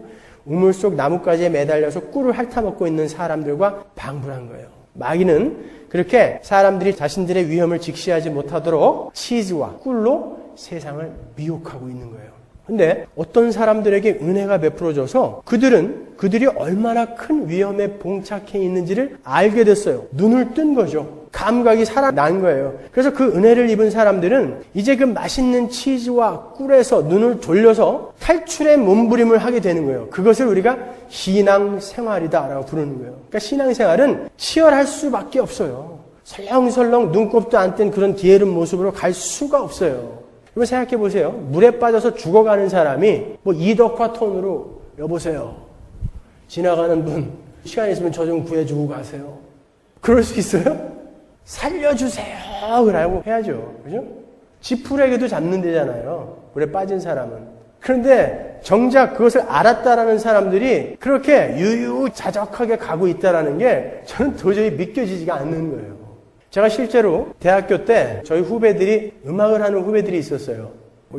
우물 속 나뭇가지에 매달려서 꿀을 핥아먹고 있는 사람들과 방불한 거예요. 마귀는 그렇게 사람들이 자신들의 위험을 직시하지 못하도록 치즈와 꿀로 세상을 미혹하고 있는 거예요. 근데 어떤 사람들에게 은혜가 베풀어져서 그들이 얼마나 큰 위험에 봉착해 있는지를 알게 됐어요. 눈을 뜬 거죠. 감각이 살아난 거예요. 그래서 그 은혜를 입은 사람들은 이제 그 맛있는 치즈와 꿀에서 눈을 돌려서 탈출의 몸부림을 하게 되는 거예요. 그것을 우리가 신앙생활이다라고 부르는 거예요. 그러니까 신앙생활은 치열할 수밖에 없어요. 설렁설렁 눈곱도 안 뗀 그런 게으른 모습으로 갈 수가 없어요. 여러분 생각해 보세요. 물에 빠져서 죽어가는 사람이 이덕화 톤으로 여보세요. 지나가는 분 시간 있으면 저 좀 구해주고 가세요. 그럴 수 있어요? 살려주세요. 그러고 해야죠. 그죠? 지푸레기도 잡는 데잖아요. 물에 빠진 사람은. 그런데 정작 그것을 알았다라는 사람들이 그렇게 유유자적하게 가고 있다라는 게 저는 도저히 믿겨지지가 않는 거예요. 제가 실제로 대학교 때 저희 후배들이 음악을 하는 후배들이 있었어요.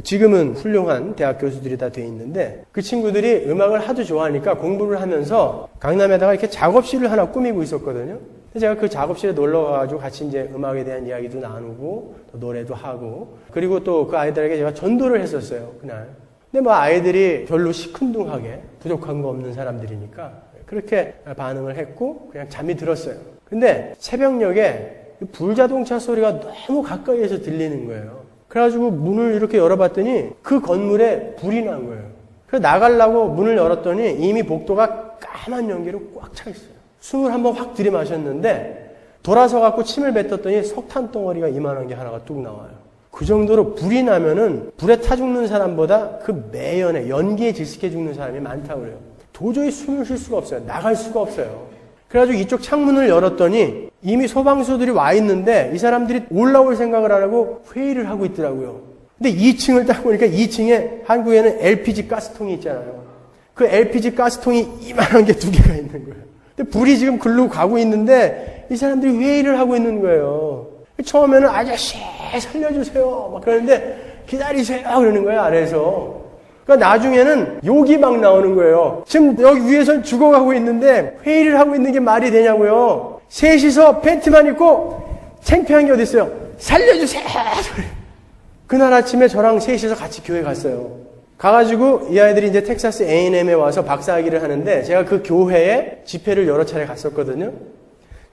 지금은 훌륭한 대학 교수들이 다 돼 있는데 그 친구들이 음악을 하도 좋아하니까 공부를 하면서 강남에다가 이렇게 작업실을 하나 꾸미고 있었거든요. 제가 그 작업실에 놀러 가가지고 같이 이제 음악에 대한 이야기도 나누고 또 노래도 하고 그리고 또 그 아이들에게 제가 전도를 했었어요. 그날. 근데 아이들이 별로 시큰둥하게 부족한 거 없는 사람들이니까 그렇게 반응을 했고 그냥 잠이 들었어요. 근데 새벽녘에 불자동차 소리가 너무 가까이에서 들리는 거예요. 그래가지고 문을 이렇게 열어봤더니 그 건물에 불이 난 거예요. 그래서 나가려고 문을 열었더니 이미 복도가 까만 연기로 꽉 차 있어요. 숨을 한번 확 들이마셨는데 돌아서 갖고 침을 뱉었더니 석탄 덩어리가 이만한 게 하나가 뚝 나와요. 그 정도로 불이 나면은 불에 타 죽는 사람보다 그 매연에 연기에 질식해 죽는 사람이 많다고 그래요. 도저히 숨을 쉴 수가 없어요. 나갈 수가 없어요. 그래가지고 이쪽 창문을 열었더니 이미 소방수들이 와 있는데 이 사람들이 올라올 생각을 안 하고 회의를 하고 있더라고요. 근데 2층을 딱 보니까 2층에 한국에는 LPG 가스통이 있잖아요. 그 LPG 가스통이 이만한 게 2개가 있는 거예요. 근데 불이 지금 글로 가고 있는데 이 사람들이 회의를 하고 있는 거예요. 처음에는 아저씨 살려주세요 막 그러는데 기다리세요 그러는 거예요 아래에서. 그러니까 나중에는 욕이 막 나오는 거예요. 지금 여기 위에선 죽어가고 있는데 회의를 하고 있는 게 말이 되냐고요. 셋이서 팬티만 입고 창피한 게 어디 있어요. 살려주세요. 그날 아침에 저랑 셋이서 같이 교회 갔어요. 가가지고 이 아이들이 이제 텍사스 A&M에 와서 박사학위를 하는데 제가 그 교회에 집회를 여러 차례 갔었거든요.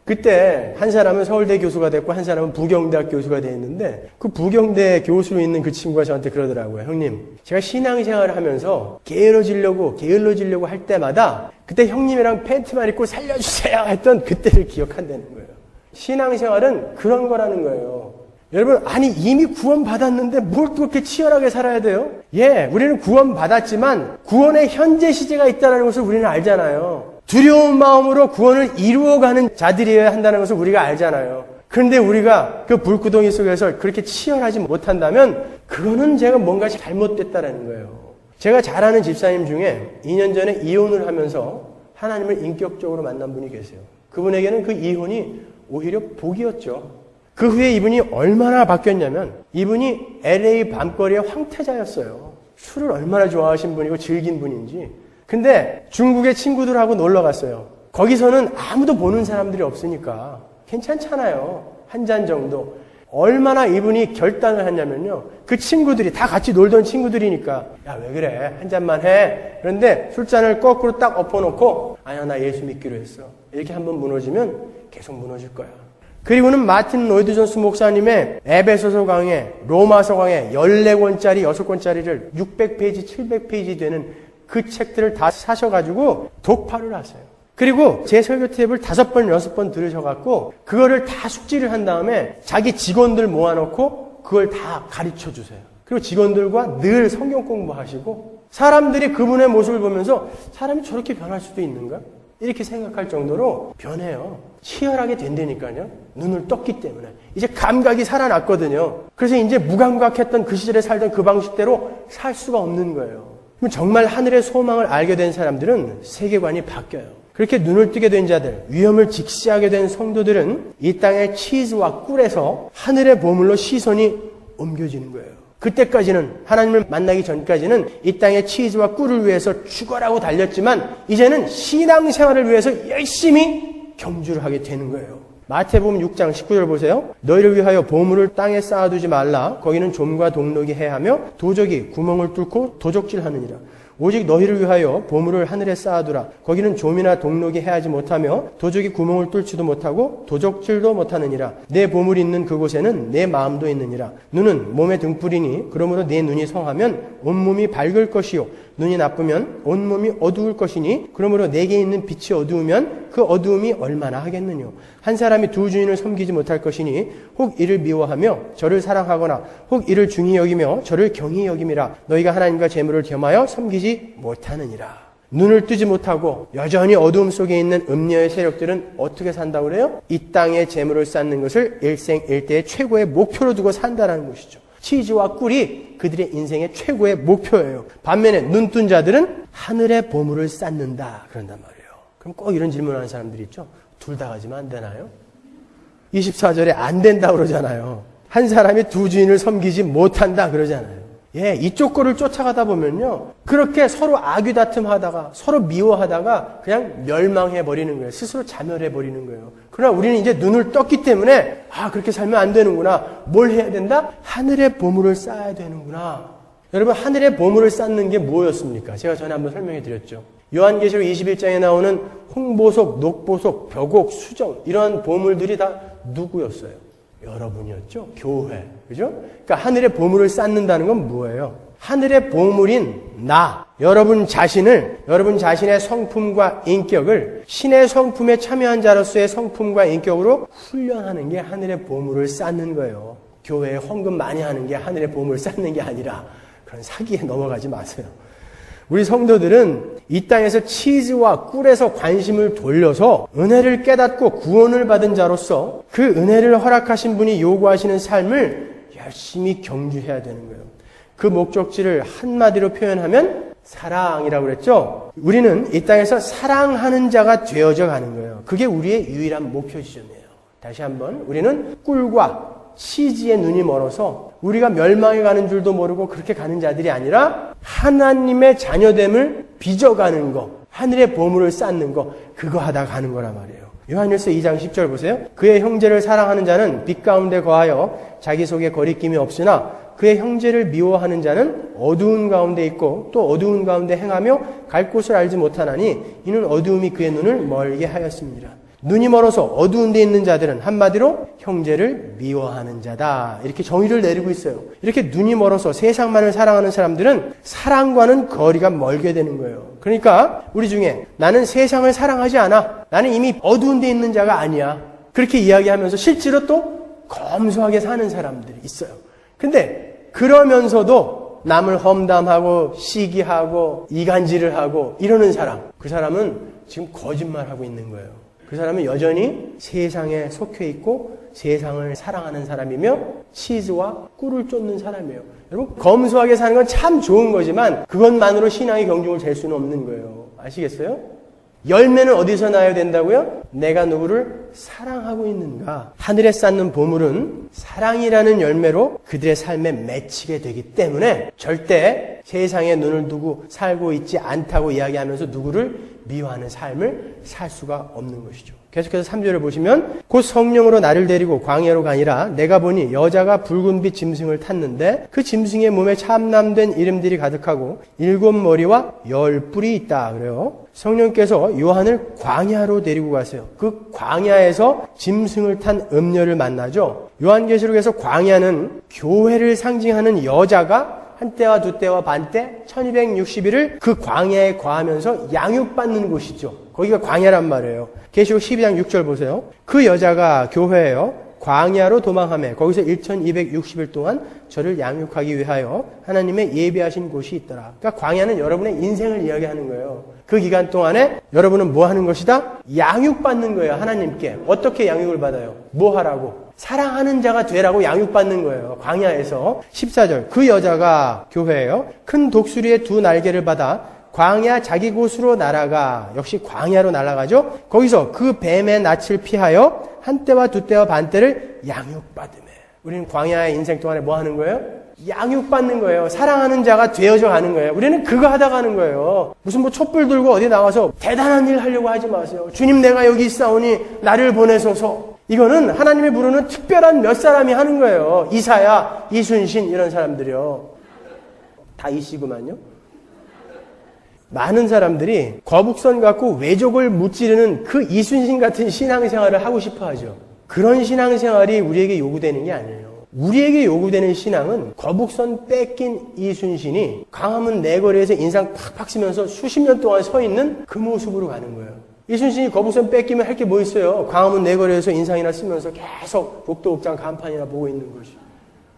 그때 한 사람은 서울대 교수가 됐고 한 사람은 부경대학 교수가 됐는데 그 부경대 교수로 있는 그 친구가 저한테 그러더라고요. 형님, 제가 신앙생활을 하면서 게을러지려고 할 때마다 그때 형님이랑 팬티만 입고 살려주세요 했던 그때를 기억한다는 거예요. 신앙생활은 그런 거라는 거예요. 여러분, 아니 이미 구원받았는데 뭘 또 그렇게 치열하게 살아야 돼요? 예, 우리는 구원받았지만 구원의 현재 시제가 있다는 것을 우리는 알잖아요. 두려운 마음으로 구원을 이루어가는 자들이어야 한다는 것을 우리가 알잖아요. 그런데 우리가 그 불구덩이 속에서 그렇게 치열하지 못한다면 그거는 제가 뭔가 잘못됐다는 거예요. 제가 잘 아는 집사님 중에 2년 전에 이혼을 하면서 하나님을 인격적으로 만난 분이 계세요. 그분에게는 그 이혼이 오히려 복이었죠. 그 후에 이분이 얼마나 바뀌었냐면 이분이 LA 밤거리의 황태자였어요. 술을 얼마나 좋아하신 분이고 즐긴 분인지. 근데 중국의 친구들하고 놀러 갔어요. 거기서는 아무도 보는 사람들이 없으니까 괜찮잖아요. 한 잔 정도. 얼마나 이분이 결단을 했냐면요. 그 친구들이 다 같이 놀던 친구들이니까 야, 왜 그래? 한 잔만 해. 그런데 술잔을 거꾸로 딱 엎어놓고 아니야, 나 예수 믿기로 했어. 이렇게 한번 무너지면 계속 무너질 거야. 그리고는 마틴 로이드 존스 목사님의 에베소서 강해, 로마서 강해 14권짜리 600페이지, 700페이지 되는 그 책들을 다 사셔가지고 독파를 하세요. 그리고 제 설교 탭을 5번, 6번 들으셔갖고 그거를 다 숙지를 한 다음에 자기 직원들 모아놓고 그걸 다 가르쳐 주세요. 그리고 직원들과 늘 성경 공부하시고 사람들이 그분의 모습을 보면서 사람이 저렇게 변할 수도 있는가? 이렇게 생각할 정도로 변해요. 치열하게 된다니까요. 눈을 떴기 때문에. 이제 감각이 살아났거든요. 그래서 이제 무감각했던 그 시절에 살던 그 방식대로 살 수가 없는 거예요. 그럼 정말 하늘의 소망을 알게 된 사람들은 세계관이 바뀌어요. 그렇게 눈을 뜨게 된 자들, 위험을 직시하게 된 성도들은 이 땅의 치즈와 꿀에서 하늘의 보물로 시선이 옮겨지는 거예요. 그때까지는 하나님을 만나기 전까지는 이 땅의 치즈와 꿀을 위해서 죽어라고 달렸지만 이제는 신앙생활을 위해서 열심히 경주를 하게 되는 거예요. 마태복음 6장 19절 보세요. 너희를 위하여 보물을 땅에 쌓아두지 말라. 거기는 좀과 동록이 해하며 도적이 구멍을 뚫고 도적질하느니라. 오직 너희를 위하여 보물을 하늘에 쌓아두라. 거기는 좀이나 동록이 해하지 못하며 도적이 구멍을 뚫지도 못하고 도적질도 못하느니라. 내 보물이 있는 그곳에는 내 마음도 있느니라. 눈은 몸의 등불이니 그러므로 내 눈이 성하면 온몸이 밝을 것이요 눈이 나쁘면 온몸이 어두울 것이니 그러므로 내게 있는 빛이 어두우면 그 어두움이 얼마나 하겠느뇨. 한 사람이 두 주인을 섬기지 못할 것이니 혹 이를 미워하며 저를 사랑하거나 혹 이를 중히 여기며 저를 경히 여김이라. 너희가 하나님과 재물을 겸하여 섬기지 못하느니라. 눈을 뜨지 못하고 여전히 어두움 속에 있는 음녀의 세력들은 어떻게 산다고 그래요? 이 땅에 재물을 쌓는 것을 일생일대의 최고의 목표로 두고 산다는 것이죠. 치즈와 꿀이 그들의 인생의 최고의 목표예요. 반면에 눈뜬 자들은 하늘의 보물을 쌓는다 그런단 말이에요. 그럼 꼭 이런 질문하는 사람들이 있죠. 둘 다 가지면 안 되나요? 24절에 안 된다 그러잖아요. 한 사람이 두 주인을 섬기지 못한다 그러잖아요. 예, 이쪽 거를 쫓아가다 보면요. 그렇게 서로 악유다툼하다가 서로 미워하다가 그냥 멸망해버리는 거예요. 스스로 자멸해버리는 거예요. 그러나 우리는 이제 눈을 떴기 때문에 그렇게 살면 안 되는구나. 뭘 해야 된다? 하늘의 보물을 쌓아야 되는구나. 여러분, 하늘의 보물을 쌓는 게 뭐였습니까? 제가 전에 한번 설명해 드렸죠. 요한계시록 21장에 나오는 홍보석, 녹보석, 벽옥, 수정 이런 보물들이 다 누구였어요? 여러분이었죠. 교회. 그죠? 그러니까 하늘의 보물을 쌓는다는 건 뭐예요? 하늘의 보물인 나, 여러분 자신의 성품과 인격을 신의 성품에 참여한 자로서의 성품과 인격으로 훈련하는 게 하늘의 보물을 쌓는 거예요. 교회에 헌금 많이 하는 게 하늘의 보물을 쌓는 게 아니라 그런 사기에 넘어가지 마세요. 우리 성도들은 이 땅에서 치즈와 꿀에서 관심을 돌려서 은혜를 깨닫고 구원을 받은 자로서 그 은혜를 허락하신 분이 요구하시는 삶을 열심히 경주해야 되는 거예요. 그 목적지를 한마디로 표현하면 사랑이라고 그랬죠. 우리는 이 땅에서 사랑하는 자가 되어져 가는 거예요. 그게 우리의 유일한 목표 지점이에요. 다시 한번, 우리는 꿀과 치즈에 눈이 멀어서 우리가 멸망해 가는 줄도 모르고 그렇게 가는 자들이 아니라 하나님의 자녀됨을 빚어가는 거, 하늘의 보물을 쌓는 거, 그거 하다 가는 거란 말이에요. 요한일서 2장 10절 보세요. 그의 형제를 사랑하는 자는 빛 가운데 거하여 자기 속에 거리낌이 없으나 그의 형제를 미워하는 자는 어두운 가운데 있고 또 어두운 가운데 행하며 갈 곳을 알지 못하나니 이는 어두움이 그의 눈을 멀게 하였습니다. 눈이 멀어서 어두운 데 있는 자들은 한마디로 형제를 미워하는 자다. 이렇게 정의를 내리고 있어요. 이렇게 눈이 멀어서 세상만을 사랑하는 사람들은 사랑과는 거리가 멀게 되는 거예요. 그러니까 우리 중에 나는 세상을 사랑하지 않아. 나는 이미 어두운 데 있는 자가 아니야. 그렇게 이야기하면서 실제로 또 검소하게 사는 사람들이 있어요. 근데 그러면서도 남을 험담하고 시기하고 이간질을 하고 이러는 사람, 그 사람은 지금 거짓말하고 있는 거예요. 그 사람은 여전히 세상에 속해 있고 세상을 사랑하는 사람이며 치즈와 꿀을 쫓는 사람이에요. 여러분, 검소하게 사는 건 참 좋은 거지만 그것만으로 신앙의 경중을 잴 수는 없는 거예요. 아시겠어요? 열매는 어디서 나야 된다고요? 내가 누구를 사랑하고 있는가? 하늘에 쌓는 보물은 사랑이라는 열매로 그들의 삶에 맺히게 되기 때문에 절대 세상에 눈을 두고 살고 있지 않다고 이야기하면서 누구를 미워하는 삶을 살 수가 없는 것이죠. 계속해서 3절을 보시면 곧 성령으로 나를 데리고 광야로 가니라. 내가 보니 여자가 붉은빛 짐승을 탔는데 그 짐승의 몸에 참남된 이름들이 가득하고 7머리와 10뿔이 있다. 그래요. 성령께서 요한을 광야로 데리고 가세요. 그 광야에서 짐승을 탄 음녀를 만나죠. 요한계시록에서 광야는 교회를 상징하는 여자가 한때와 두때와 반때 1260일을 그 광야에 거하면서 양육받는 곳이죠. 거기가 광야란 말이에요. 계시록 12장 6절 보세요. 그 여자가 교회예요. 광야로 도망하며 거기서 1260일 동안 저를 양육하기 위하여 하나님의 예비하신 곳이 있더라. 그러니까 광야는 여러분의 인생을 이야기하는 거예요. 그 기간 동안에 여러분은 뭐 하는 것이다? 양육받는 거예요. 하나님께. 어떻게 양육을 받아요? 뭐 하라고? 사랑하는 자가 되라고 양육받는 거예요. 광야에서. 14절. 그 여자가 교회예요. 큰 독수리의 두 날개를 받아 광야 자기 곳으로 날아가, 역시 광야로 날아가죠. 거기서 그 뱀의 낯을 피하여 한때와 두때와 반때를 양육받으며. 우리는 광야의 인생 동안에 뭐 하는 거예요? 양육받는 거예요. 사랑하는 자가 되어져 가는 거예요. 우리는 그거 하다 가는 거예요. 무슨 뭐 촛불 들고 어디 나와서 대단한 일 하려고 하지 마세요. 주님 내가 여기 있사오니 나를 보내소서. 이거는 하나님이 부르는 특별한 몇 사람이 하는 거예요. 이사야, 이순신 이런 사람들이요. 다 이씨구만요. 많은 사람들이 거북선 갖고 외족을 무찌르는 그 이순신 같은 신앙생활을 하고 싶어 하죠. 그런 신앙생활이 우리에게 요구되는 게 아니에요. 우리에게 요구되는 신앙은 거북선 뺏긴 이순신이 광화문 내거리에서 인상 팍팍 쓰면서 수십 년 동안 서 있는 그 모습으로 가는 거예요. 이순신이 거북선 뺏기면 할 게 뭐 있어요? 광화문 내거리에서 인상이나 쓰면서 계속 복도옥장 간판이나 보고 있는 것이.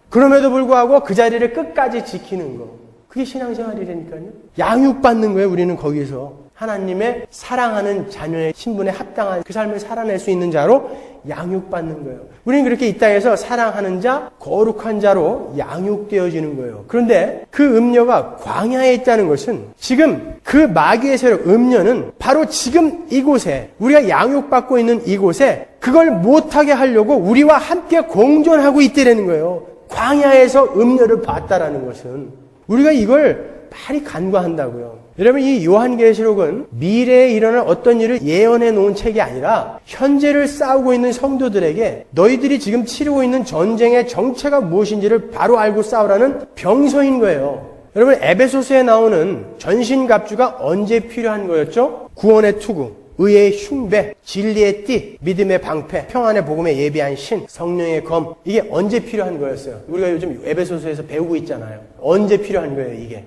그럼에도 불구하고 그 자리를 끝까지 지키는 거. 그게 신앙생활이라니까요. 양육받는 거예요. 우리는 거기서 하나님의 사랑하는 자녀의 신분에 합당한 그 삶을 살아낼 수 있는 자로 양육받는 거예요. 우리는 그렇게 이 땅에서 사랑하는 자, 거룩한 자로 양육되어지는 거예요. 그런데 그 음녀가 광야에 있다는 것은 지금 그 마귀의 세력 음녀는 바로 지금 이곳에 우리가 양육받고 있는 이곳에 그걸 못하게 하려고 우리와 함께 공존하고 있다는 거예요. 광야에서 음녀를 봤다라는 것은 우리가 이걸 많이 간과한다고요. 여러분, 이 요한계시록은 미래에 일어날 어떤 일을 예언해 놓은 책이 아니라 현재를 싸우고 있는 성도들에게 너희들이 지금 치르고 있는 전쟁의 정체가 무엇인지를 바로 알고 싸우라는 병서인 거예요. 여러분, 에베소서에 나오는 전신갑주가 언제 필요한 거였죠? 구원의 투구, 의의 흉배, 진리의 띠, 믿음의 방패, 평안의 복음에 예비한 신, 성령의 검. 이게 언제 필요한 거였어요? 우리가 요즘 에베소서에서 배우고 있잖아요. 언제 필요한 거예요, 이게?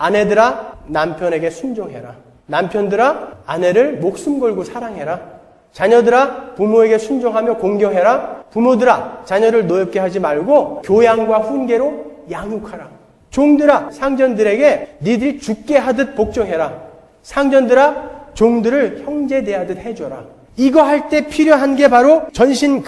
아내들아, 남편에게 순종해라. 남편들아, 아내를 목숨 걸고 사랑해라. 자녀들아, 부모에게 순종하며 공경해라. 부모들아, 자녀를 노엽게 하지 말고 교양과 훈계로 양육하라. 종들아, 상전들에게 니들이 죽게 하듯 복종해라. 상전들아, 종들을 형제 대하듯 해줘라. 이거 할 때 필요한 게 바로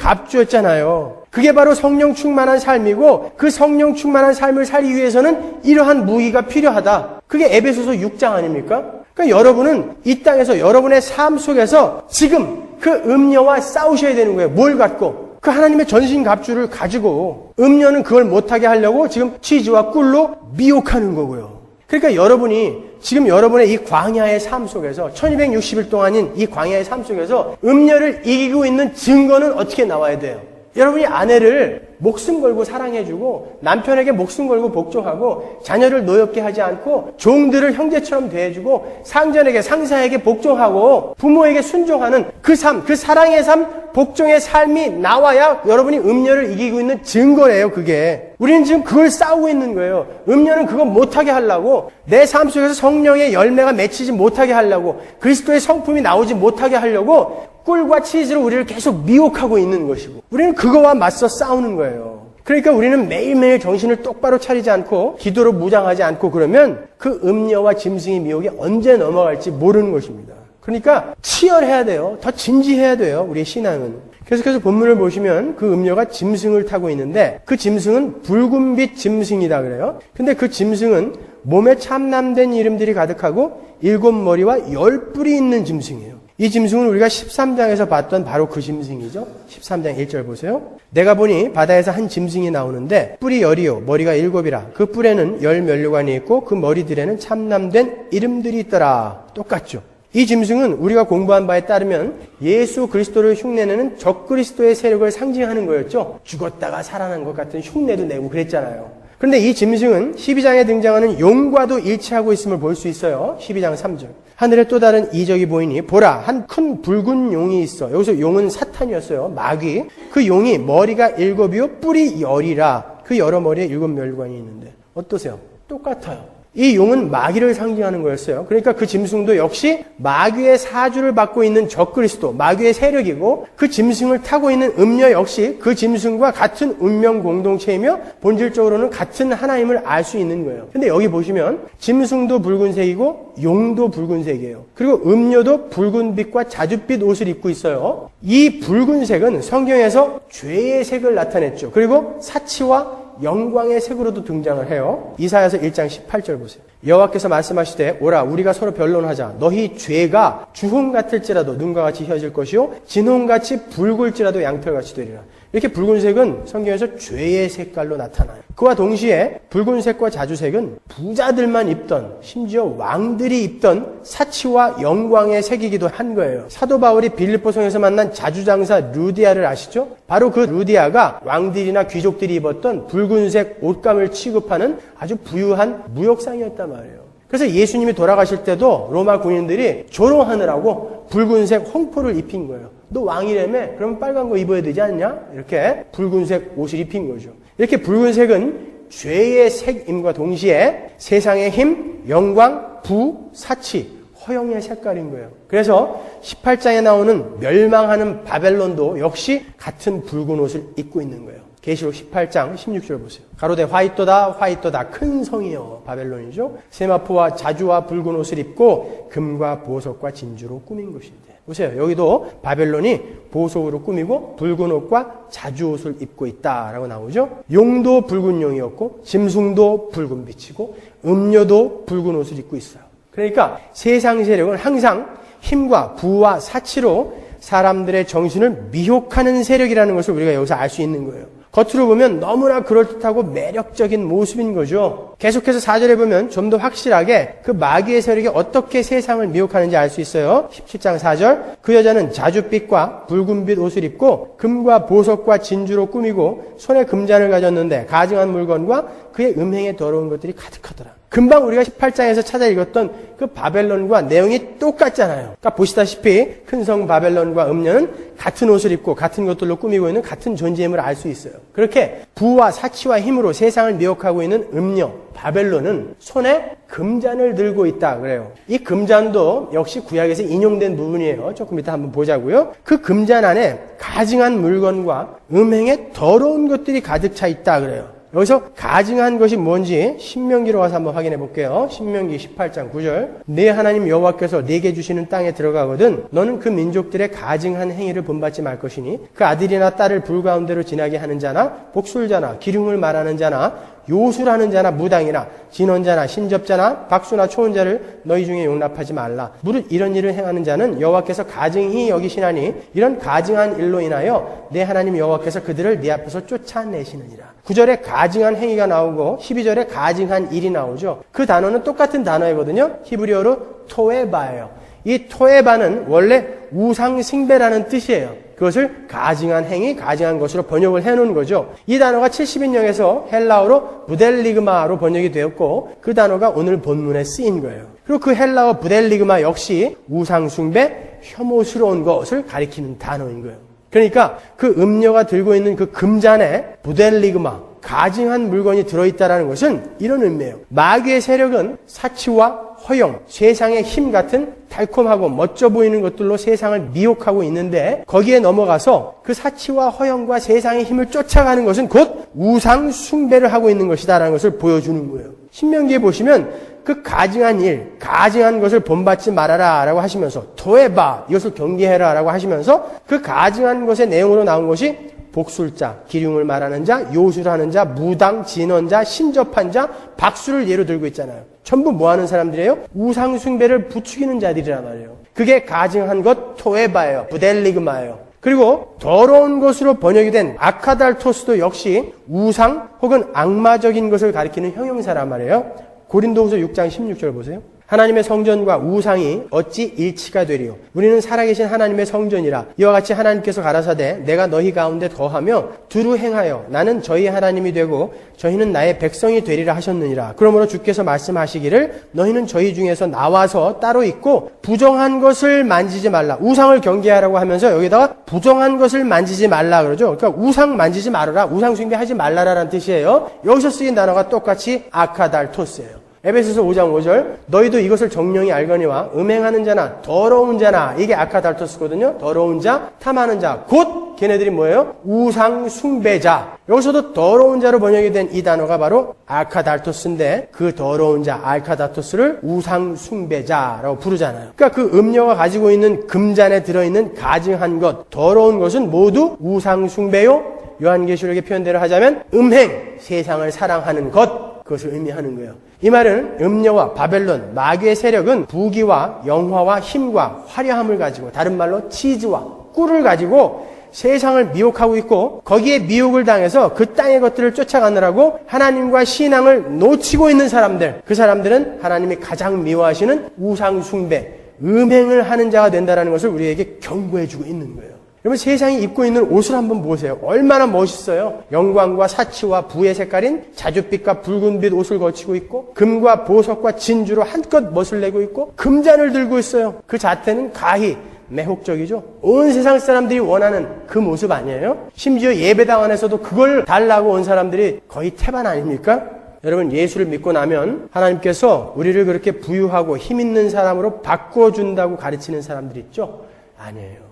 전신갑주였잖아요. 그게 바로 성령 충만한 삶이고 그 성령 충만한 삶을 살기 위해서는 이러한 무기가 필요하다. 그게 에베소서 6장 아닙니까? 그러니까 여러분은 이 땅에서 여러분의 삶 속에서 지금 그 음녀와 싸우셔야 되는 거예요. 뭘 갖고? 그 하나님의 전신갑주를 가지고 음녀는 그걸 못하게 하려고 지금 치즈와 꿀로 미혹하는 거고요. 그러니까 여러분이 지금 여러분의 이 광야의 삶 속에서 1260일 동안인 이 광야의 삶 속에서 음녀를 이기고 있는 증거는 어떻게 나와야 돼요? 여러분이 아내를 목숨 걸고 사랑해주고 남편에게 목숨 걸고 복종하고 자녀를 노엽게 하지 않고 종들을 형제처럼 대해주고 상전에게 상사에게 복종하고 부모에게 순종하는 그 삶, 그 사랑의 삶, 복종의 삶이 나와야 여러분이 음녀를 이기고 있는 증거예요. 그게. 우리는 지금 그걸 싸우고 있는 거예요. 음녀는 그거 못하게 하려고 내 삶 속에서 성령의 열매가 맺히지 못하게 하려고 그리스도의 성품이 나오지 못하게 하려고 꿀과 치즈로 우리를 계속 미혹하고 있는 것이고 우리는 그거와 맞서 싸우는 거예요. 그러니까 우리는 매일매일 정신을 똑바로 차리지 않고 기도로 무장하지 않고 그러면 그 음녀와 짐승의 미혹이 언제 넘어갈지 모르는 것입니다. 그러니까 치열해야 돼요. 더 진지해야 돼요. 우리의 신앙은. 계속해서 본문을 보시면 그 음녀가 짐승을 타고 있는데 그 짐승은 붉은빛 짐승이다 그래요. 근데 그 짐승은 몸에 참남된 이름들이 가득하고 7머리와 10뿔이 있는 짐승이에요. 이 짐승은 우리가 13장에서 봤던 바로 그 짐승이죠. 13장 1절 보세요. 내가 보니 바다에서 한 짐승이 나오는데 뿔이 10이요 머리가 7이라 그 뿔에는 10면류관이 있고 그 머리들에는 참남된 이름들이 있더라. 똑같죠. 이 짐승은 우리가 공부한 바에 따르면 예수 그리스도를 흉내내는 적그리스도의 세력을 상징하는 거였죠. 죽었다가 살아난 것 같은 흉내도 내고 그랬잖아요. 그런데 이 짐승은 12장에 등장하는 용과도 일치하고 있음을 볼 수 있어요. 12장 3절. 하늘에 또 다른 이적이 보이니 보라 한 큰 붉은 용이 있어. 여기서 용은 사탄이었어요. 마귀. 그 용이 머리가 7이요 뿔이 10이라. 그 여러 머리에 7면류관이 있는데 어떠세요? 똑같아요. 이 용은 마귀를 상징하는 거였어요. 그러니까 그 짐승도 역시 마귀의 사주를 받고 있는 적그리스도, 마귀의 세력이고 그 짐승을 타고 있는 음녀 역시 그 짐승과 같은 운명 공동체이며 본질적으로는 같은 하나님을 알 수 있는 거예요. 근데 여기 보시면 짐승도 붉은색이고 용도 붉은색이에요. 그리고 음녀도 붉은빛과 자줏빛 옷을 입고 있어요. 이 붉은색은 성경에서 죄의 색을 나타냈죠. 그리고 사치와 영광의 색으로도 등장을 해요. 이사야서 1장 18절 보세요. 여호와께서 말씀하시되 오라 우리가 서로 변론하자. 너희 죄가 주홍 같을지라도 눈과 같이 휘어질 것이요 진홍같이 붉을지라도 양털같이 되리라. 이렇게 붉은색은 성경에서 죄의 색깔로 나타나요. 그와 동시에 붉은색과 자주색은 부자들만 입던, 심지어 왕들이 입던 사치와 영광의 색이기도 한 거예요. 사도 바울이 빌립보성에서 만난 자주장사 루디아를 아시죠? 바로 그 루디아가 왕들이나 귀족들이 입었던 붉은색 옷감을 취급하는 아주 부유한 무역상이었단 말이에요. 그래서 예수님이 돌아가실 때도 로마 군인들이 조롱하느라고 붉은색 홍포를 입힌 거예요. 너 왕이라며? 그럼 빨간 거 입어야 되지 않냐? 이렇게 붉은색 옷을 입힌 거죠. 이렇게 붉은색은 죄의 색임과 동시에 세상의 힘, 영광, 부, 사치, 허영의 색깔인 거예요. 그래서 18장에 나오는 멸망하는 바벨론도 역시 같은 붉은 옷을 입고 있는 거예요. 계시록 18장 16절 보세요. 가로되 화이토다 화이토다 큰 성이여 바벨론이죠. 세마포와 자주와 붉은 옷을 입고 금과 보석과 진주로 꾸민 것인데 보세요. 여기도 바벨론이 보석으로 꾸미고 붉은 옷과 자주 옷을 입고 있다라고 나오죠. 용도 붉은 용이었고 짐승도 붉은 빛이고 음녀도 붉은 옷을 입고 있어요. 그러니까 세상 세력은 항상 힘과 부와 사치로 사람들의 정신을 미혹하는 세력이라는 것을 우리가 여기서 알 수 있는 거예요. 겉으로 보면 너무나 그럴듯하고 매력적인 모습인 거죠. 계속해서 4절에 보면 좀 더 확실하게 그 마귀의 세력이 어떻게 세상을 미혹하는지 알 수 있어요. 17장 4절 그 여자는 자줏빛과 붉은빛 옷을 입고 금과 보석과 진주로 꾸미고 손에 금잔을 가졌는데 가증한 물건과 그의 음행에 더러운 것들이 가득하더라. 금방 우리가 18장에서 찾아 읽었던 그 바벨론과 내용이 똑같잖아요. 그러니까 보시다시피 큰 성 바벨론과 음녀는 같은 옷을 입고 같은 것들로 꾸미고 있는 같은 존재임을 알 수 있어요. 그렇게 부와 사치와 힘으로 세상을 미혹하고 있는 음녀 바벨론은 손에 금잔을 들고 있다 그래요. 이 금잔도 역시 구약에서 인용된 부분이에요. 조금 이따 한번 보자고요. 그 금잔 안에 가증한 물건과 음행에 더러운 것들이 가득 차 있다 그래요. 여기서 가증한 것이 뭔지 신명기로 가서 한번 확인해 볼게요. 신명기 18장 9절 네 하나님 여호와께서 네게 주시는 땅에 들어가거든 너는 그 민족들의 가증한 행위를 본받지 말 것이니 그 아들이나 딸을 불 가운데로 지나게 하는 자나 복술자나 기륭을 말하는 자나 요술하는 자나 무당이나 진언자나 신접자나 박수나 초혼자를 너희 중에 용납하지 말라. 무릇 이런 일을 행하는 자는 여호와께서 가증히 여기시나니 이런 가증한 일로 인하여 내 하나님 여호와께서 그들을 네 앞에서 쫓아내시느니라. 9절에 가증한 행위가 나오고 12절에 가증한 일이 나오죠. 그 단어는 똑같은 단어이거든요. 히브리어로 토에바예요. 이 토에바는 원래 우상숭배라는 뜻이에요. 그것을 가증한 행위, 가증한 것으로 번역을 해놓은 거죠. 이 단어가 70인역에서 헬라어로 부델리그마로 번역이 되었고 그 단어가 오늘 본문에 쓰인 거예요. 그리고 그 헬라어 부델리그마 역시 우상숭배, 혐오스러운 것을 가리키는 단어인 거예요. 그러니까 그 음녀가 들고 있는 그 금잔에 부델리그마, 가증한 물건이 들어있다는 것은 이런 의미예요. 마귀의 세력은 사치와 허영, 세상의 힘 같은 달콤하고 멋져 보이는 것들로 세상을 미혹하고 있는데 거기에 넘어가서 그 사치와 허영과 세상의 힘을 쫓아가는 것은 곧 우상 숭배를 하고 있는 것이다라는 것을 보여주는 거예요. 신명기에 보시면 그 가증한 일, 가증한 것을 본받지 말아라 라고 하시면서 토에바, 이것을 경계해라 라고 하시면서 그 가증한 것의 내용으로 나온 것이 복술자, 기륭을 말하는 자, 요술하는 자, 무당, 진언자, 신접한 자, 박수를 예로 들고 있잖아요. 전부 뭐 하는 사람들이에요? 우상 숭배를 부추기는 자들이란 말이에요. 그게 가증한 것 토에바예요. 부델리그마예요. 그리고 더러운 것으로 번역이 된 아카달토스도 역시 우상 혹은 악마적인 것을 가리키는 형용사란 말이에요. 고린도후서 6장 16절 보세요. 하나님의 성전과 우상이 어찌 일치가 되리요? 우리는 살아계신 하나님의 성전이라. 이와 같이 하나님께서 가라사대 내가 너희 가운데 거하며 두루 행하여 나는 저희 하나님이 되고 저희는 나의 백성이 되리라 하셨느니라. 그러므로 주께서 말씀하시기를 너희는 저희 중에서 나와서 따로 있고 부정한 것을 만지지 말라. 우상을 경계하라고 하면서 여기다가 부정한 것을 만지지 말라 그러죠. 그러니까 우상 만지지 말아라. 우상 숭배하지 말라라는 뜻이에요. 여기서 쓰인 단어가 똑같이 아카달토스예요. 에베소서 5장 5절 너희도 이것을 정령이 알거니와 음행하는 자나 더러운 자나 이게 아카달토스거든요. 더러운 자, 탐하는 자, 곧 걔네들이 뭐예요? 우상 숭배자. 여기서도 더러운 자로 번역이 된 이 단어가 바로 아카달토스인데 그 더러운 자 아카달토스를 우상 숭배자라고 부르잖아요. 그러니까 그 음녀가 가지고 있는 금잔에 들어있는 가증한 것, 더러운 것은 모두 우상 숭배요. 요한계시록의 표현대로 하자면 음행, 세상을 사랑하는 것, 그것을 의미하는 거예요. 이 말은 음녀와 바벨론, 마귀의 세력은 부귀와 영화와 힘과 화려함을 가지고 다른 말로 치즈와 꿀을 가지고 세상을 미혹하고 있고 거기에 미혹을 당해서 그 땅의 것들을 쫓아가느라고 하나님과 신앙을 놓치고 있는 사람들, 그 사람들은 하나님이 가장 미워하시는 우상 숭배, 음행을 하는 자가 된다는 것을 우리에게 경고해주고 있는 거예요. 여러분 세상이 입고 있는 옷을 한번 보세요. 얼마나 멋있어요. 영광과 사치와 부의 색깔인 자줏빛과 붉은빛 옷을 거치고 있고 금과 보석과 진주로 한껏 멋을 내고 있고 금잔을 들고 있어요. 그 자태는 가히 매혹적이죠. 온 세상 사람들이 원하는 그 모습 아니에요? 심지어 예배당 안에서도 그걸 달라고 온 사람들이 거의 태반 아닙니까? 여러분 예수를 믿고 나면 하나님께서 우리를 그렇게 부유하고 힘 있는 사람으로 바꿔준다고 가르치는 사람들이 있죠? 아니에요.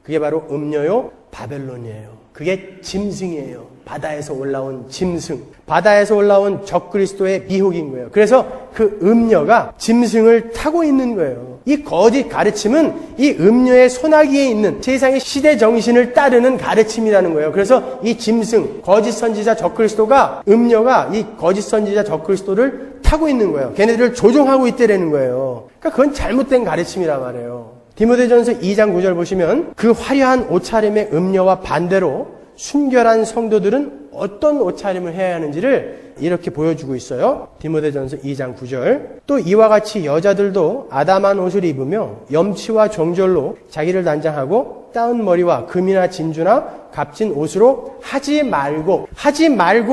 그게 바로 음녀요, 바벨론이에요. 그게 짐승이에요. 바다에서 올라온 짐승. 바다에서 올라온 적그리스도의 미혹인 거예요. 그래서 그 음녀가 짐승을 타고 있는 거예요. 이 거짓 가르침은 이 음녀의 소나기에 있는 세상의 시대 정신을 따르는 가르침이라는 거예요. 그래서 이 짐승, 거짓 선지자 적그리스도가 음녀가 이 거짓 선지자 적그리스도를 타고 있는 거예요. 걔네들을 조종하고 있다라는 거예요. 그러니까 그건 잘못된 가르침이란 말이에요. 디모데전서 2장 9절 보시면 그 화려한 옷차림의 음녀와 반대로 순결한 성도들은 어떤 옷차림을 해야 하는지를 이렇게 보여주고 있어요. 디모데전서 2장 9절 또 이와 같이 여자들도 아담한 옷을 입으며 염치와 정절로 자기를 단장하고 따은 머리와 금이나 진주나 값진 옷으로 하지 말고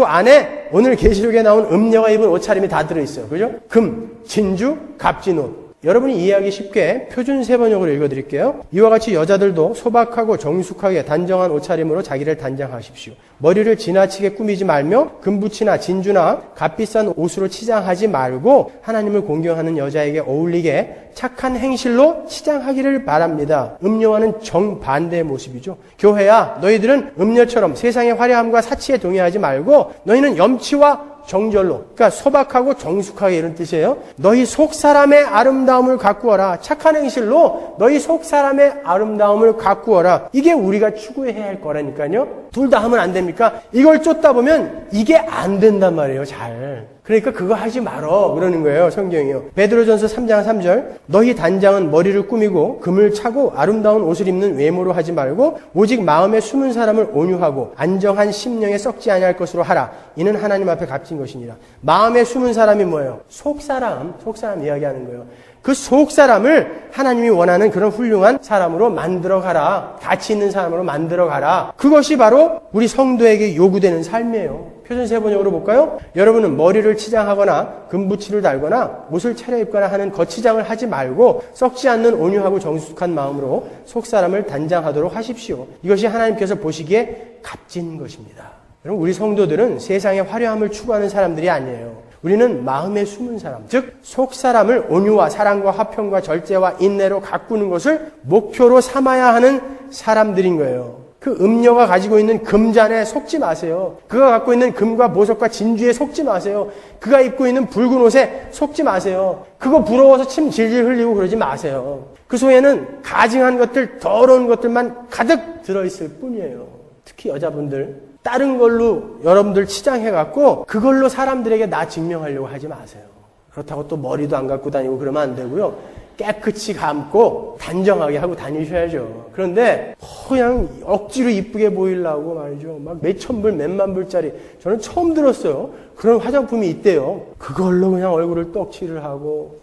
안에 오늘 계시록에 나온 음녀가 입은 옷차림이 다 들어있어요. 그죠? 금, 진주, 값진 옷. 여러분이 이해하기 쉽게 표준 세번역으로 읽어드릴게요. 이와 같이 여자들도 소박하고 정숙하게 단정한 옷차림으로 자기를 단장하십시오. 머리를 지나치게 꾸미지 말며 금붙이나 진주나 값비싼 옷으로 치장하지 말고 하나님을 공경하는 여자에게 어울리게 착한 행실로 치장하기를 바랍니다. 음녀와는 정반대의 모습이죠. 교회야, 너희들은 음녀처럼 세상의 화려함과 사치에 동의하지 말고 너희는 염치와 정절로, 그러니까 소박하고 정숙하게 이런 뜻이에요. 너희 속사람의 아름다움을 가꾸어라. 착한 행실로 너희 속사람의 아름다움을 가꾸어라. 이게 우리가 추구해야 할 거라니까요. 둘 다 하면 안 됩니까? 이걸 쫓다 보면 이게 안 된단 말이에요. 잘. 그러니까 그거 하지 말어 그러는 거예요. 성경이요. 베드로전서 3장 3절 너희 단장은 머리를 꾸미고 금을 차고 아름다운 옷을 입는 외모로 하지 말고 오직 마음에 숨은 사람을 온유하고 안정한 심령에 썩지 아니할 것으로 하라. 이는 하나님 앞에 값진 것이니라. 마음에 숨은 사람이 뭐예요? 속사람 이야기하는 거예요. 그 속사람을 하나님이 원하는 그런 훌륭한 사람으로 만들어가라. 가치 있는 사람으로 만들어가라. 그것이 바로 우리 성도에게 요구되는 삶이에요. 표준 세번역으로 볼까요? 여러분은 머리를 치장하거나 금붙이를 달거나 옷을 차려입거나 하는 거치장을 하지 말고 썩지 않는 온유하고 정숙한 마음으로 속사람을 단장하도록 하십시오. 이것이 하나님께서 보시기에 값진 것입니다. 여러분, 우리 성도들은 세상의 화려함을 추구하는 사람들이 아니에요. 우리는 마음에 숨은 사람, 즉 속사람을 온유와 사랑과 화평과 절제와 인내로 가꾸는 것을 목표로 삼아야 하는 사람들인 거예요. 그 음녀가 가지고 있는 금잔에 속지 마세요. 그가 갖고 있는 금과 보석과 진주에 속지 마세요. 그가 입고 있는 붉은 옷에 속지 마세요. 그거 부러워서 침 질질 흘리고 그러지 마세요. 그 속에는 가증한 것들, 더러운 것들만 가득 들어있을 뿐이에요. 특히 여자분들. 다른 걸로 여러분들 치장해갖고 그걸로 사람들에게 나 증명하려고 하지 마세요. 그렇다고 또 머리도 안 감고 다니고 그러면 안 되고요. 깨끗이 감고 단정하게 하고 다니셔야죠. 그런데 그냥 억지로 이쁘게 보이려고 말이죠. 막 몇천 불, 몇만 불짜리 저는 처음 들었어요. 그런 화장품이 있대요. 그걸로 그냥 얼굴을 떡칠을 하고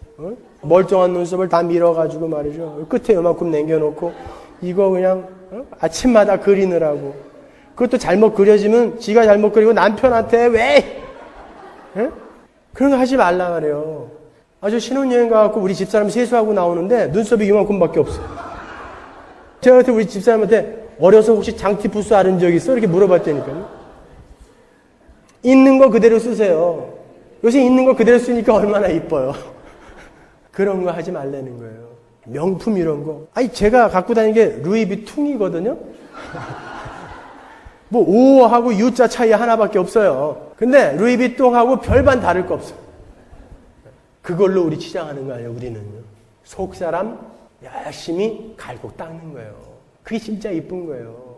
멀쩡한 눈썹을 다 밀어가지고 말이죠. 끝에 요만큼 남겨놓고 이거 그냥 아침마다 그리느라고. 그것도 잘못 그려지면 지가 잘못 그리고 남편한테 왜? 에? 그런 거 하지 말라 그래요. 아주 신혼여행 가갖고 우리 집사람 세수하고 나오는데 눈썹이 이만큼밖에 없어. 제가 그때 우리 집사람한테 어려서 혹시 장티푸스 앓은 적 있어? 이렇게 물어봤다니까요. 있는 거 그대로 쓰세요. 요새 있는 거 그대로 쓰니까 얼마나 이뻐요. 그런 거 하지 말라는 거예요. 명품 이런 거. 아니 제가 갖고 다니는 게 루이비퉁이거든요. 뭐 O하고 U자 차이 하나밖에 없어요. 근데 루이비통하고 별반 다를 거 없어요. 그걸로 우리 치장하는 거 아니에요. 우리는요. 속사람 열심히 갈고 닦는 거예요. 그게 진짜 이쁜 거예요.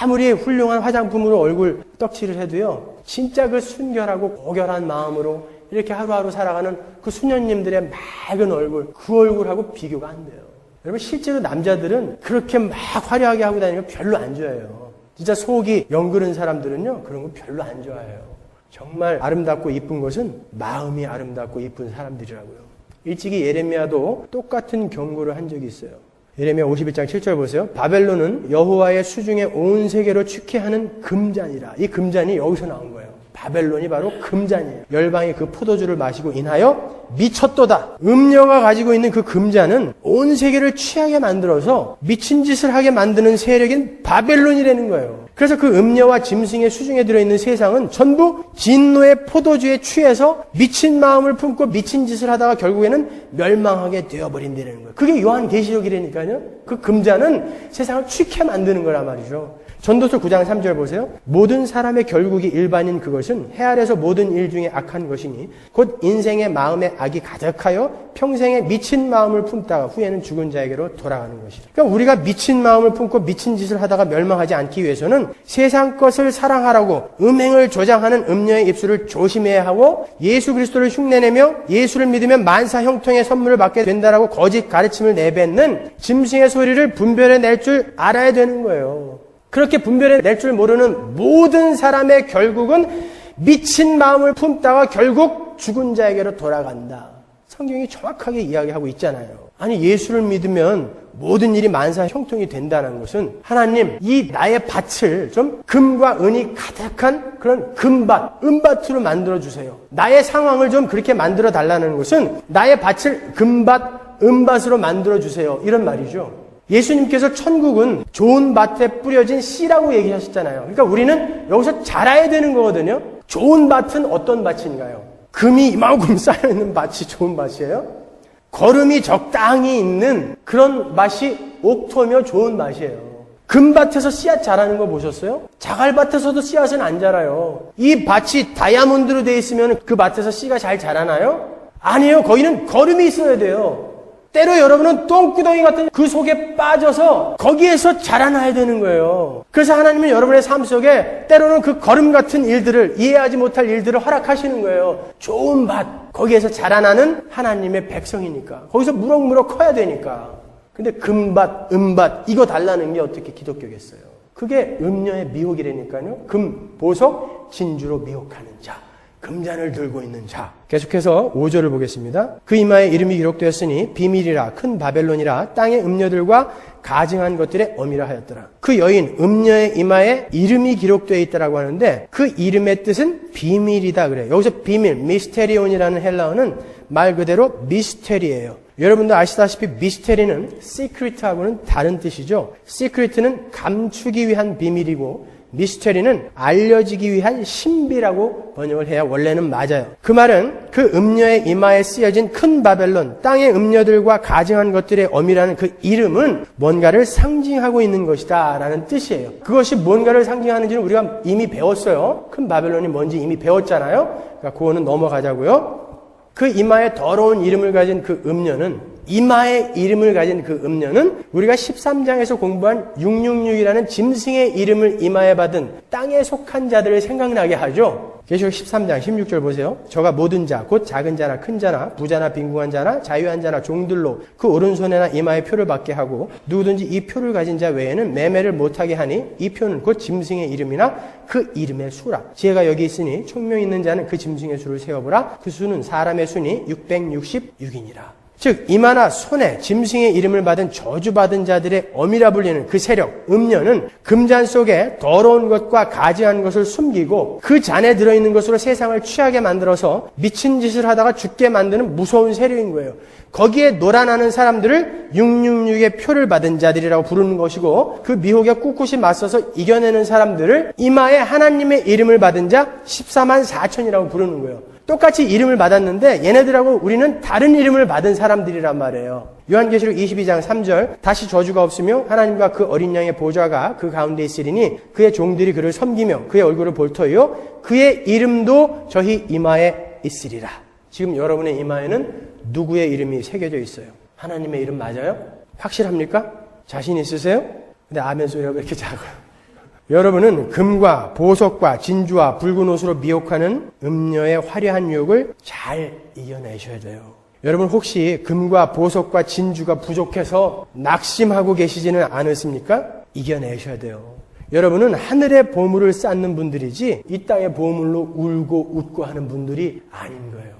아무리 훌륭한 화장품으로 얼굴 떡칠을 해도요. 진짜 그 순결하고 고결한 마음으로 이렇게 하루하루 살아가는 그 수녀님들의 맑은 얼굴, 그 얼굴하고 비교가 안 돼요. 여러분 실제로 남자들은 그렇게 막 화려하게 하고 다니는 거 별로 안 좋아해요. 진짜 속이 영그른 사람들은요. 그런 거 별로 안 좋아해요. 정말 아름답고 이쁜 것은 마음이 아름답고 이쁜 사람들이라고요. 일찍이 예레미야도 똑같은 경고를 한 적이 있어요. 예레미야 51장 7절 보세요. 바벨론은 여호와의 수중에 온 세계로 축회하는 금잔이라. 이 금잔이 여기서 나온 거예요. 바벨론이 바로 금잔이에요. 열방이 그 포도주를 마시고 인하여 미쳤도다. 음녀가 가지고 있는 그 금잔은 온 세계를 취하게 만들어서 미친 짓을 하게 만드는 세력인 바벨론이라는 거예요. 그래서 그 음녀와 짐승의 수중에 들어있는 세상은 전부 진노의 포도주에 취해서 미친 마음을 품고 미친 짓을 하다가 결국에는 멸망하게 되어버린다는 거예요. 그게 요한계시록이라니까요. 그 금잔은 세상을 취케 만드는 거란 말이죠. 전도서 9장 3절 보세요. 모든 사람의 결국이 일반인 그것은 해 아래서 모든 일 중에 악한 것이니 곧 인생의 마음에 악이 가득하여 평생에 미친 마음을 품다가 후에는 죽은 자에게로 돌아가는 것이다. 그러니까 우리가 미친 마음을 품고 미친 짓을 하다가 멸망하지 않기 위해서는 세상 것을 사랑하라고 음행을 조장하는 음녀의 입술을 조심해야 하고 예수 그리스도를 흉내내며 예수를 믿으면 만사 형통의 선물을 받게 된다라고 거짓 가르침을 내뱉는 짐승의 소리를 분별해낼 줄 알아야 되는 거예요. 그렇게 분별해낼 줄 모르는 모든 사람의 결국은 미친 마음을 품다가 결국 죽은 자에게로 돌아간다. 성경이 정확하게 이야기하고 있잖아요. 아니 예수를 믿으면 모든 일이 만사 형통이 된다는 것은 하나님 이 나의 밭을 좀 금과 은이 가득한 그런 금밭, 은밭으로 만들어주세요. 나의 상황을 좀 그렇게 만들어 달라는 것은 나의 밭을 금밭, 은밭으로 만들어주세요. 이런 말이죠. 예수님께서 천국은 좋은 밭에 뿌려진 씨라고 얘기하셨잖아요. 그러니까 우리는 여기서 자라야 되는 거거든요. 좋은 밭은 어떤 밭인가요? 금이 이만큼 쌓여있는 밭이 좋은 밭이에요? 거름이 적당히 있는 그런 맛이 옥토며 좋은 맛이에요. 금밭에서 씨앗 자라는 거 보셨어요? 자갈밭에서도 씨앗은 안 자라요. 이 밭이 다이아몬드로 되어 있으면 그 밭에서 씨가 잘 자라나요? 아니에요. 거기는 거름이 있어야 돼요. 때로 여러분은 똥구덩이 같은 그 속에 빠져서 거기에서 자라나야 되는 거예요. 그래서 하나님은 여러분의 삶 속에 때로는 그 거름 같은 일들을 이해하지 못할 일들을 허락하시는 거예요. 좋은 밭, 거기에서 자라나는 하나님의 백성이니까. 거기서 무럭무럭 커야 되니까. 근데 금밭, 은밭 이거 달라는 게 어떻게 기독교겠어요? 그게 음녀의 미혹이라니까요. 금, 보석, 진주로 미혹하는 자. 금잔을 들고 있는 자. 계속해서 5절을 보겠습니다. 그 이마에 이름이 기록되었으니 비밀이라 큰 바벨론이라 땅의 음녀들과 가증한 것들의 어미라 하였더라. 그 여인 음녀의 이마에 이름이 기록되어 있다라고 하는데 그 이름의 뜻은 비밀이다 그래요. 여기서 비밀, 미스테리온이라는 헬라어는 말 그대로 미스테리예요. 여러분도 아시다시피 미스테리는 시크릿하고는 다른 뜻이죠. 시크릿은 감추기 위한 비밀이고 미스테리는 알려지기 위한 신비라고 번역을 해야 원래는 맞아요. 그 말은 그 음녀의 이마에 쓰여진 큰 바벨론, 땅의 음녀들과 가증한 것들의 어미라는 그 이름은 뭔가를 상징하고 있는 것이다 라는 뜻이에요. 그것이 뭔가를 상징하는지는 우리가 이미 배웠어요. 큰 바벨론이 뭔지 이미 배웠잖아요. 그러니까 그거는 넘어가자고요. 그 이마에 더러운 이름을 가진 그 음녀는 이마의 이름을 가진 그 음녀는 우리가 13장에서 공부한 666이라는 짐승의 이름을 이마에 받은 땅에 속한 자들을 생각나게 하죠. 계시록 13장 16절 보세요. 저가 모든 자, 곧 작은 자나 큰 자나 부자나 빈궁한 자나 자유한 자나 종들로 그 오른손에나 이마에 표를 받게 하고 누구든지 이 표를 가진 자 외에는 매매를 못하게 하니 이 표는 곧 짐승의 이름이나 그 이름의 수라. 지혜가 여기 있으니 총명 있는 자는 그 짐승의 수를 세어보라. 그 수는 사람의 수니 666이니라. 즉 이마나 손에 짐승의 이름을 받은 저주받은 자들의 엄이라 불리는 그 세력, 음녀는 금잔 속에 더러운 것과 가증한 것을 숨기고 그 잔에 들어있는 것으로 세상을 취하게 만들어서 미친 짓을 하다가 죽게 만드는 무서운 세력인 거예요. 거기에 놀아나는 사람들을 666의 표를 받은 자들이라고 부르는 것이고, 그 미혹에 꿋꿋이 맞서서 이겨내는 사람들을 이마에 하나님의 이름을 받은 자 14만 4천이라고 부르는 거예요. 똑같이 이름을 받았는데 얘네들하고 우리는 다른 이름을 받은 사람들이란 말이에요. 요한계시록 22장 3절, 다시 저주가 없으며 하나님과 그 어린 양의 보좌가 그 가운데 있으리니 그의 종들이 그를 섬기며 그의 얼굴을 볼 터이요 그의 이름도 저희 이마에 있으리라. 지금 여러분의 이마에는 누구의 이름이 새겨져 있어요? 하나님의 이름 맞아요? 확실합니까? 자신 있으세요? 근데 아멘 소리가 왜 이렇게 작아요? 여러분은 금과 보석과 진주와 붉은 옷으로 미혹하는 음녀의 화려한 유혹을 잘 이겨내셔야 돼요. 여러분 혹시 금과 보석과 진주가 부족해서 낙심하고 계시지는 않으십니까? 이겨내셔야 돼요. 여러분은 하늘의 보물을 쌓는 분들이지 이 땅의 보물로 울고 웃고 하는 분들이 아닌 거예요.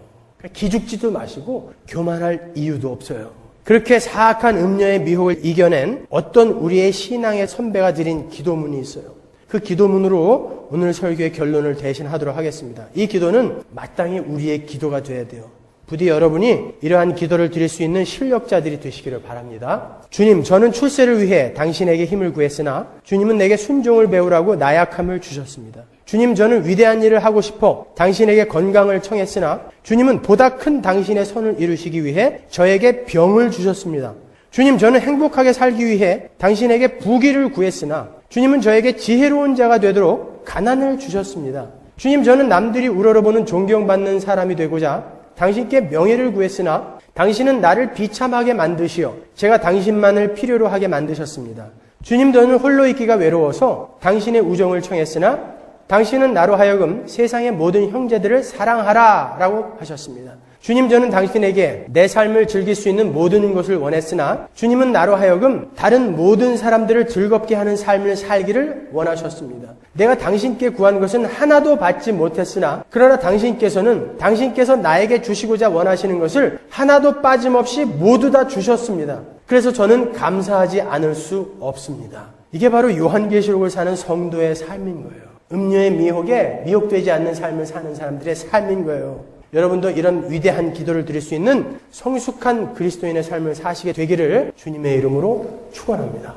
기죽지도 마시고 교만할 이유도 없어요. 그렇게 사악한 음녀의 미혹을 이겨낸 어떤 우리의 신앙의 선배가 드린 기도문이 있어요. 그 기도문으로 오늘 설교의 결론을 대신하도록 하겠습니다. 이 기도는 마땅히 우리의 기도가 되어야 돼요. 부디 여러분이 이러한 기도를 드릴 수 있는 실력자들이 되시기를 바랍니다. 주님, 저는 출세를 위해 당신에게 힘을 구했으나 주님은 내게 순종을 배우라고 나약함을 주셨습니다. 주님, 저는 위대한 일을 하고 싶어 당신에게 건강을 청했으나 주님은 보다 큰 당신의 선을 이루시기 위해 저에게 병을 주셨습니다. 주님, 저는 행복하게 살기 위해 당신에게 부귀를 구했으나 주님은 저에게 지혜로운 자가 되도록 가난을 주셨습니다. 주님, 저는 남들이 우러러보는 존경받는 사람이 되고자 당신께 명예를 구했으나 당신은 나를 비참하게 만드시어 제가 당신만을 필요로 하게 만드셨습니다. 주님, 저는 홀로 있기가 외로워서 당신의 우정을 청했으나 당신은 나로 하여금 세상의 모든 형제들을 사랑하라 라고 하셨습니다. 주님, 저는 당신에게 내 삶을 즐길 수 있는 모든 것을 원했으나 주님은 나로 하여금 다른 모든 사람들을 즐겁게 하는 삶을 살기를 원하셨습니다. 내가 당신께 구한 것은 하나도 받지 못했으나 그러나 당신께서 나에게 주시고자 원하시는 것을 하나도 빠짐없이 모두 다 주셨습니다. 그래서 저는 감사하지 않을 수 없습니다. 이게 바로 요한계시록을 사는 성도의 삶인 거예요. 음료의 미혹에 미혹되지 않는 삶을 사는 사람들의 삶인 거예요. 여러분도 이런 위대한 기도를 드릴 수 있는 성숙한 그리스도인의 삶을 사시게 되기를 주님의 이름으로 축원합니다.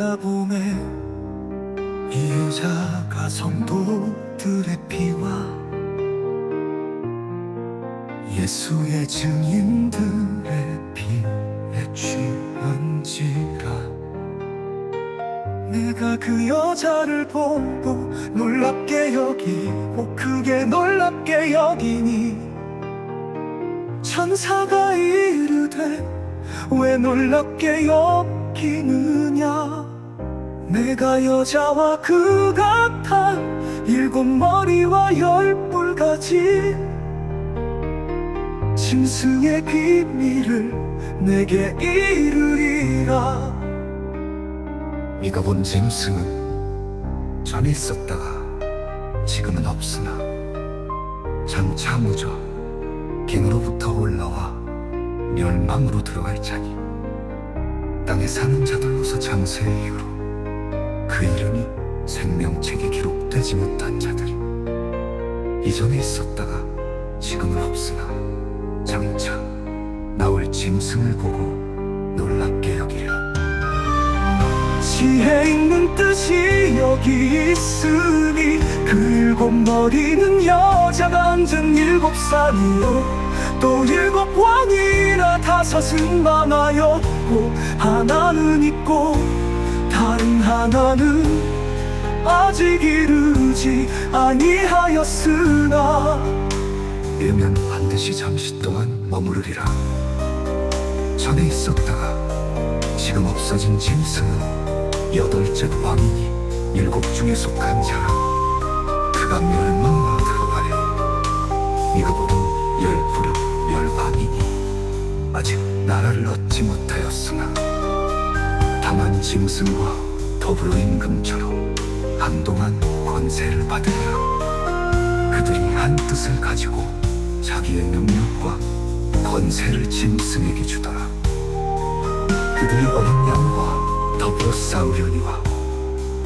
내가 봄에 이 여자가 성도들의 피와 예수의 증인들의 피에 취한지라. 내가 그 여자를 보고 놀랍게 여기고 크게 놀랍게 여기니 천사가 이르되 왜 놀랍게 여기느냐. 내가 여자와 그 같아 7 머리와 10 뿔가지 짐승의 비밀을 내게 이르리라. 네가 본 짐승은 전에 있었다가 지금은 없으나 장차 무저 갱으로부터 올라와 멸망으로 들어갈 자니 땅에 사는 자들로서 장세의 이후로 그 이름이 생명책에 기록되지 못한 자들이 이전에 있었다가 지금은 없으나 장차 나올 짐승을 보고 놀랍게 여기라. 지혜 있는 뜻이 여기 있으니 그 7 머리는 여자가 앉은 7산이요 또 7 왕이라 5은 많아였고 하나는 있고 다른 하나는 아직 이르지 아니하였으나 이르면 반드시 잠시 동안 머무르리라. 전에 있었다가 지금 없어진 짐승은 8째 왕이니 일곱 중에 속한 자라 그가 멸망하도록 하리. 네가 보던 열부력 열반이니 아직 나라를 얻지 못하였으나 다만 짐승과 더불어 임금처럼 한동안 권세를 받으리라. 그들이 한 뜻을 가지고 자기의 능력과 권세를 짐승에게 주더라. 그들이 어린 양과 더불어 싸우려니와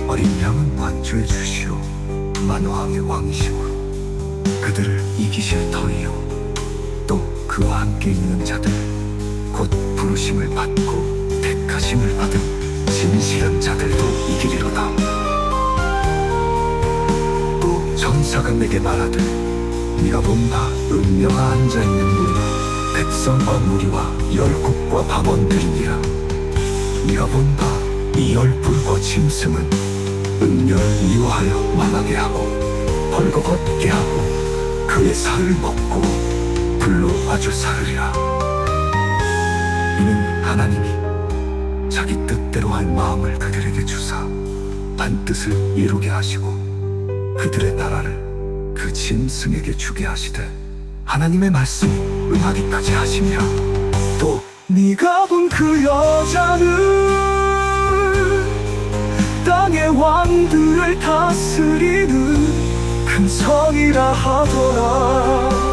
어린 양은 완주해 주시오 만왕의 왕이시오. 그들을 이기실 터이요 또 그와 함께 있는 자들 곧 부르심을 받고 택하심을 받은 진실한 자들도 이기리로다. 또 전사가 내게 말하되 네가 본 바 음녀가 앉아있는 무리 백성과 무리와 열국과 밤원들이니라. 네가 본 바 이 열불과 짐승은 음녀를 미워하여 망하게 하고 벌거벗게 하고 그의 살을 먹고 불로 아주 사르리라. 이는 하나님이 자기 뜻대로 할 마음을 그들에게 주사 반뜻을 이루게 하시고 그들의 나라를 그 짐승에게 주게 하시되 하나님의 말씀이 응하기까지 하시며 또 네가 본 그 여자는 땅의 왕들을 다스리는 큰 성이라 하더라.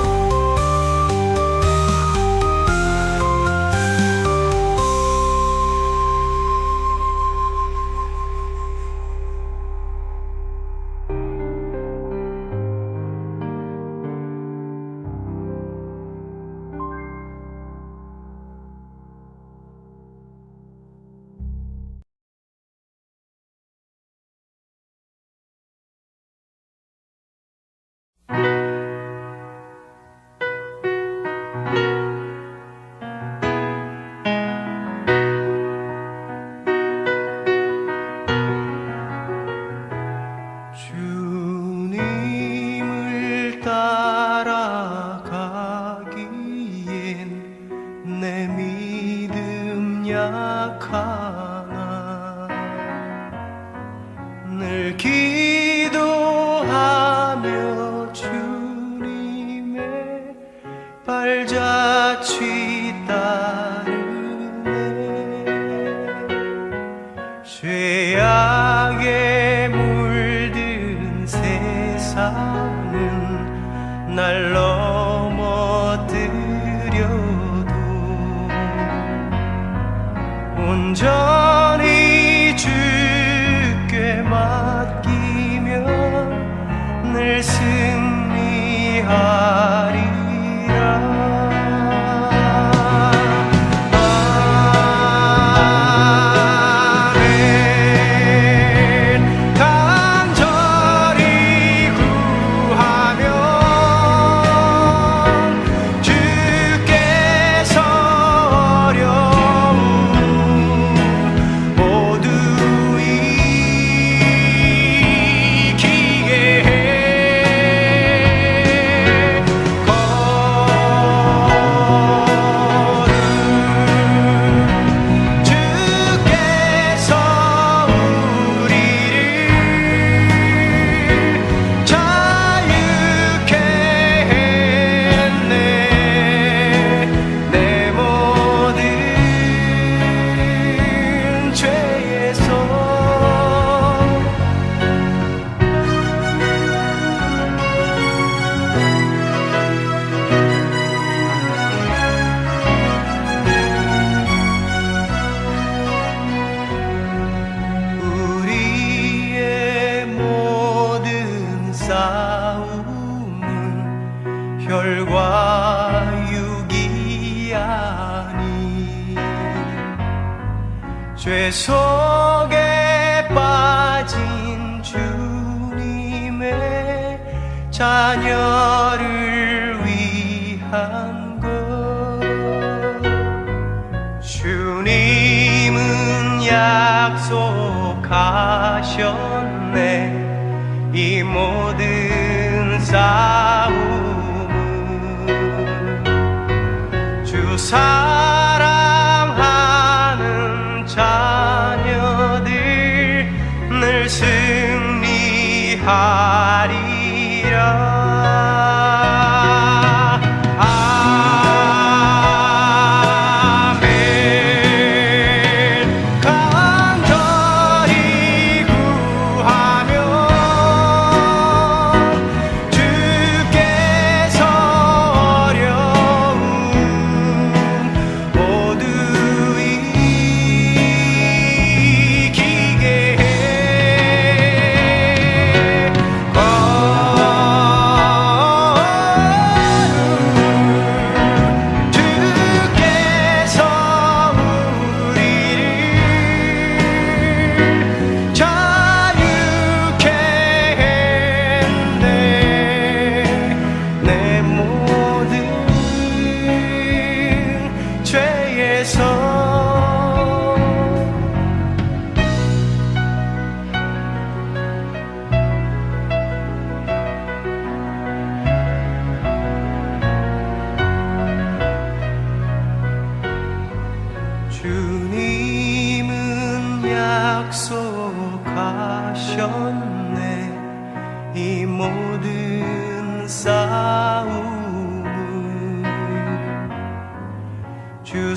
주님을 따라가기엔 내 믿음 약하나 늘 기도하며 주님의 발자취 따르네. 죄악에 물든 세상은 날 넘어뜨려도 온전히 주께 맡기면 늘 승리하리라. 싸움은 혈과 육이 아니 죄 속에 빠진 주님의 자녀를 위한 것. 주님은 약속하셨네. 이 모든 싸움은 주 사랑하는 자녀들 늘 아멘. 간절히 구하면 주께서 어려움 모두 이기게 해. 주께서 우리를 자유케 했네. 내 모든 죄에서 주님은 약속하셨네. 이 모든 싸움을 주